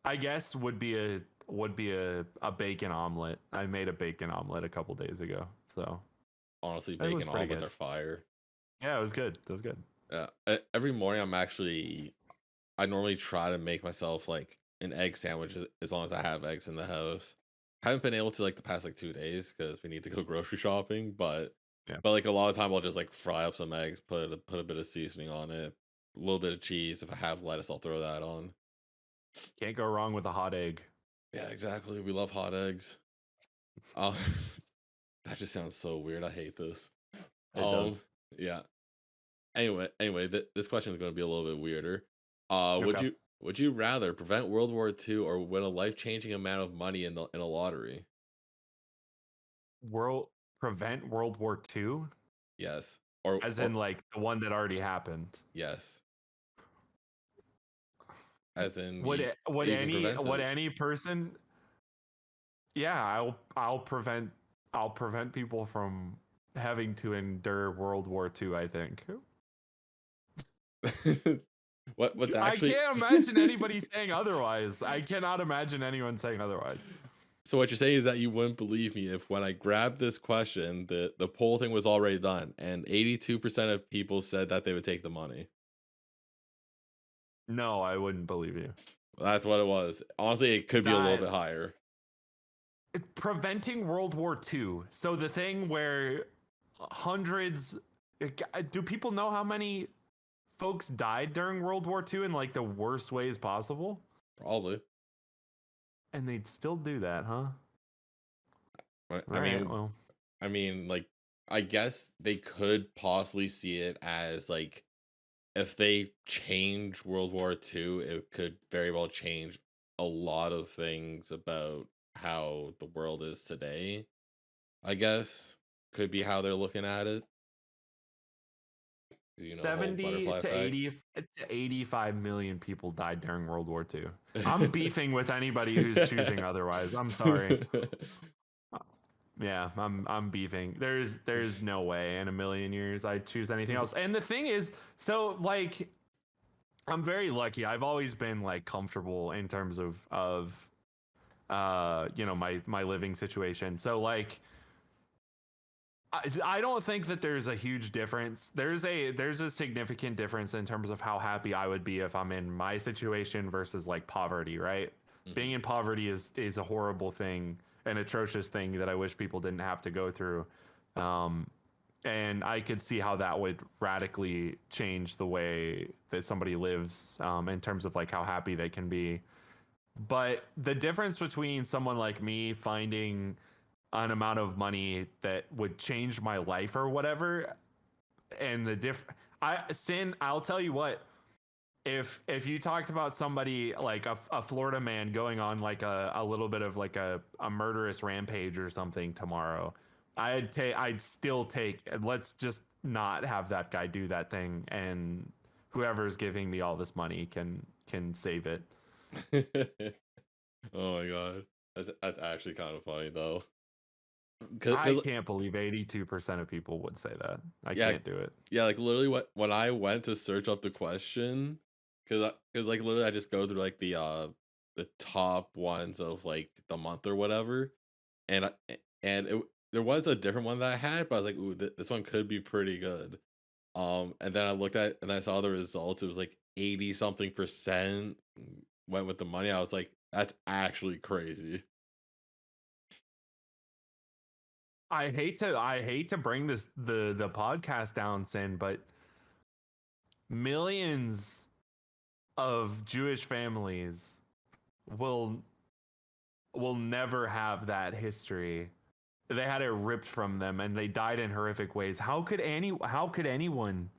I guess would be a bacon omelet. I made a bacon omelet a couple days ago. So honestly it was bacon pretty omelets good. are fire. Yeah, it was good. It was good. Yeah. Every morning I'm actually I normally try to make myself like an egg sandwich as long as I have eggs in the house. Haven't been able to like the past like 2 days because we need to go grocery shopping, Yeah. but like a lot of time I'll just like fry up some eggs, put a bit of seasoning on it, a little bit of cheese. If I have lettuce, I'll throw that on. Can't go wrong with a hot egg. Yeah, exactly. We love hot eggs. Uh, that just sounds so weird. I hate this. It Um, does. yeah. Anyway, this question is going to be a little bit weirder. Okay. Would you rather prevent World War II or win a life changing amount of money in a lottery? World Prevent World War II, Yes, as or in like the one that already happened. yes, as in Would it, you can prevent would it. any person? Yeah, I'll prevent people from having to endure World War II, I think. What's I actually can't imagine anybody saying otherwise. I cannot imagine anyone saying otherwise. so what you're saying is that you wouldn't believe me if when I grabbed this question, the poll thing was already done, and 82% of people said that they would take the money. No, I wouldn't believe you. That's what it was. Honestly, it could be a little That bit higher. preventing World War II. So the thing where hundreds do people know how many folks died during World War II in like the worst ways possible? Probably. And they'd still do that, huh? I All I right, mean, well, like, I guess they could possibly see it as like if they change World War II, it could very well change a lot of things about how the world is today. I guess could be how they're looking at it. You know, the whole 70 butterfly to effect. 80 to 85 million people died during World War II. I'm beefing with anybody who's choosing otherwise. I'm sorry. Yeah, I'm beefing. There's no way in a million years I'd choose anything else. And the thing is, so like I'm very lucky. I've always been like comfortable in terms of you know, my living situation. So like I don't think that there's a huge difference. There's a significant difference in terms of how happy I would be if I'm in my situation versus like poverty, right? Being Mhm. in poverty is a horrible thing, an atrocious thing that I wish people didn't have to go through. Um, and I could see how that would radically change the way that somebody lives in terms of like how happy they can be. But the difference between someone like me finding an amount of money that would change my life or whatever, and I'll tell you what, if you talked about somebody like a Florida man going on like a little bit of like a murderous rampage or something tomorrow, I'd still take, let's just not have that guy do that thing, and whoever's giving me all this money can save it. Oh my god, that's actually kind of funny though. I Cause can't believe 82% of people would say that. I yeah, can't do it. yeah, like literally when I went to search up the question, cause like literally I just go through like the top ones of like the month or whatever, and there was a different one that I had, but I was like, ooh, this one could be pretty good. And then I looked at and I saw the results. It was like 80 something percent went with the money. I was like, that's actually crazy. I hate to bring the podcast down, Sin, but millions of Jewish families will never have that history. They had it ripped from them and they died in horrific ways. How could anyone?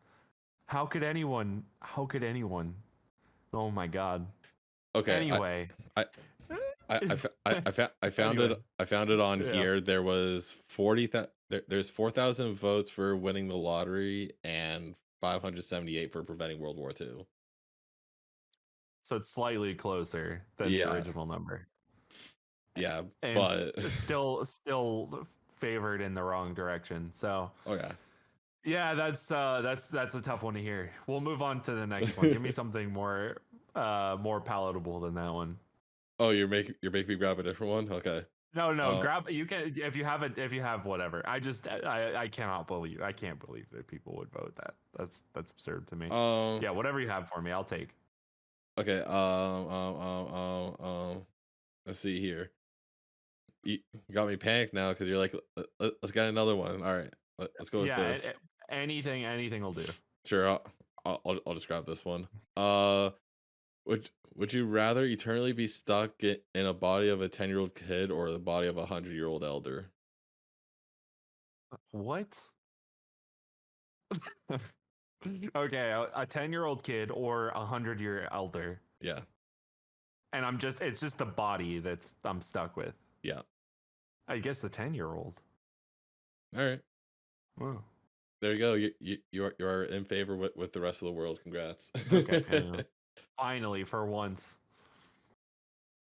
Oh my god. Okay, Anyway. I I found Anyway. it. I found it on Yeah. here. There was there's 4,000 votes for winning the lottery and 578 for preventing World War II. So it's slightly closer than the Yeah, original number. yeah, And but still favored in the wrong direction. So okay. yeah, that's a tough one to hear. We'll move on to the next one. Give me something more palatable than that one. Oh, you're making me grab a different one. Okay. No, Uh, grab you can if you have whatever. I can't believe that people would vote that. That's absurd to me. um, Yeah, whatever you have for me, I'll take. Okay. Let's see here. You got me panicked now because you're like, Let's get another one." All right, let's go with Yeah, this. anything will do. Sure, I'll just grab this one. Uh, would you rather eternally be stuck in a body of a 10-year-old kid or the body of a 100-year-old elder? What? Okay, a 10-year-old kid or a 100-year elder. Yeah, And it's just the body that's I'm stuck with. yeah. I guess the 10-year-old. All right, Wow. there you go. You are in favor with the rest of the world. Congrats. Okay. Yeah. Finally, for once.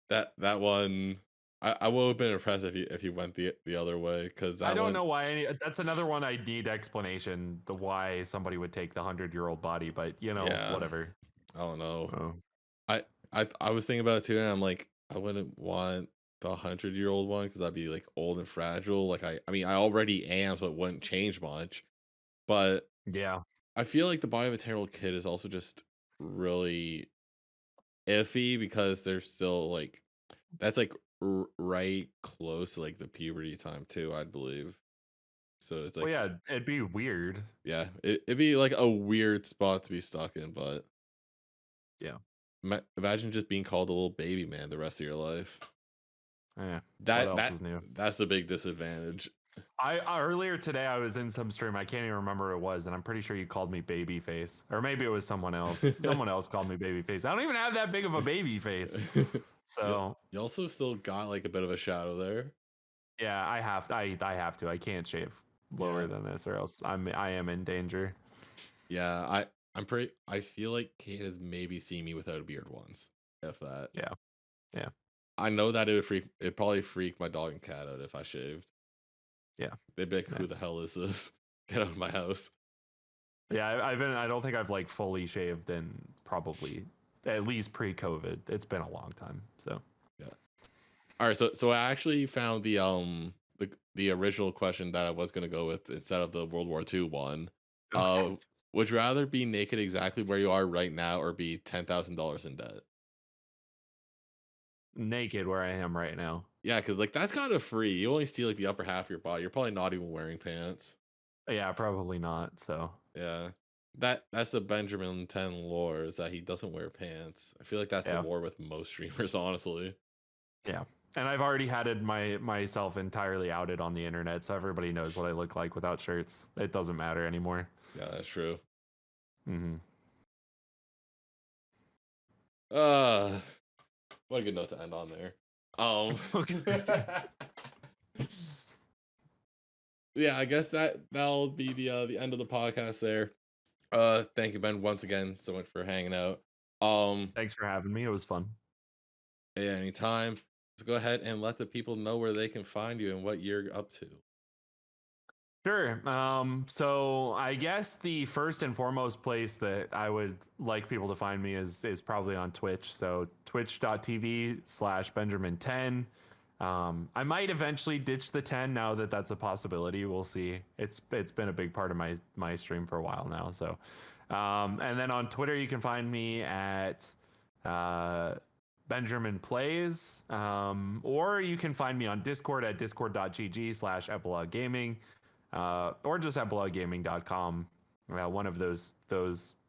That one, I would have been impressed if you went the other way because I that don't one, know why that's another one I need explanation the why somebody would take the 100-year-old body, but yeah, whatever. I don't know. Oh. I I was thinking about it too, and I'm like, I wouldn't want the 100-year-old one because I'd be like old and fragile. Like I mean, I already am, so it wouldn't change much. But Yeah. I feel like the body of a 10-year-old kid is also just really iffy because they're still like that's like right close to like the puberty time too, I'd believe. So it's Well, like, yeah, it'd be weird. yeah, it'd be like a weird spot to be stuck in, but Yeah. imagine just being called a little baby man the rest of your life. Yeah. What That else that is new? that's the big disadvantage. I earlier today I was in some stream. I can't even remember who it was, and I'm pretty sure you called me baby face, or maybe it was someone else. Someone else called me baby face. I don't even have that big of a baby face. you, So you also still got like a bit of a shadow there. yeah, I have to. I can't shave Yeah. lower than this, or else I am in danger. Yeah, I feel like Kate has maybe seen me without a beard once. If that. Yeah. Yeah. I know that it'd probably freak my dog and cat out if I shaved. Yeah. They'd be like, Yeah. "Who the hell is this? Get out of my house." Yeah, I don't think I've like fully shaved in probably at least pre-COVID. It's been a long time. So Yeah. All right, so I actually found the original question that I was gonna go with instead of the World War II one. okay. Would you rather be naked exactly where you are right now or be $10,000 in debt? Naked where I am right now. Yeah, because like that's kind of free. You only see like the upper half of your body. You're probably not even wearing pants. Yeah, probably not. So Yeah. That's the Bengerman10 lore is that he doesn't wear pants. I feel like that's the yeah, lore with most streamers, honestly. yeah. And I've already had it myself entirely outed on the internet, so everybody knows what I look like without shirts. It doesn't matter anymore. Yeah, that's true. Mm-hmm. Uh what a good note to end on there. Um Okay. yeah, I guess that'll be the end of the podcast there. Thank you, Ben, once again so much for hanging out. Thanks for having me. It was fun. Yeah, anytime. Let's go ahead and let the people know where they can find you and what you're up to. Sure. So I guess the first and foremost place that I would like people to find me is probably on Twitch. So twitch.tv/Bengerman10. I might eventually ditch the 10 now that that's a possibility. We'll see. It's been a big part of my stream for a while now. So, and then on Twitter you can find me at Benjamin Plays, or you can find me on Discord at discord.gg/epilogue gaming, or just epiloguegaming.com. One of those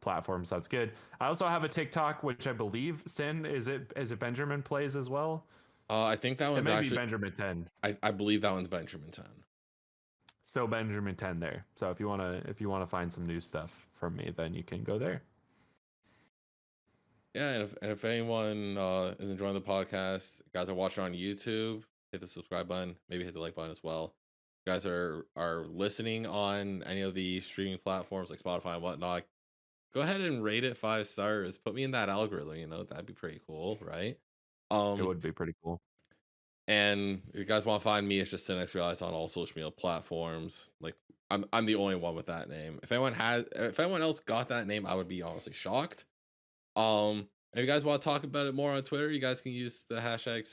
platforms sounds good. I also have a TikTok, which I believe Sin is it Benjamin Plays as well. I think that It one's may be actually Bengerman10. I believe that one's Bengerman10. So Bengerman10 there. So if you wanna find some new stuff from me, then you can go there. Yeah, and if anyone is enjoying the podcast, guys are watching on YouTube, hit the subscribe button, maybe hit the like button as well. You guys are listening on any of the streaming platforms like Spotify and whatnot, go ahead and rate it 5 stars. Put me in that algorithm, that'd be pretty cool, right? It Um, would be pretty cool. and if you guys want to find me, it's just Cinex Realized on all social media platforms. Like I'm the only one with that name. If anyone else got that name, I would be honestly shocked. If you guys want to talk about it more on Twitter, you guys can use the hashtag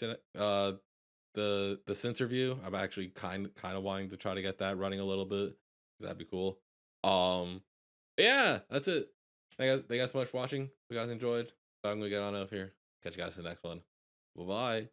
the Sinterview. I'm actually kind of wanting to try to get that running a little bit. That'd be cool. Yeah, that's it. Thank you guys so much for watching. If you guys enjoyed, I'm gonna get on up here. Catch you guys in the next one. Bye bye.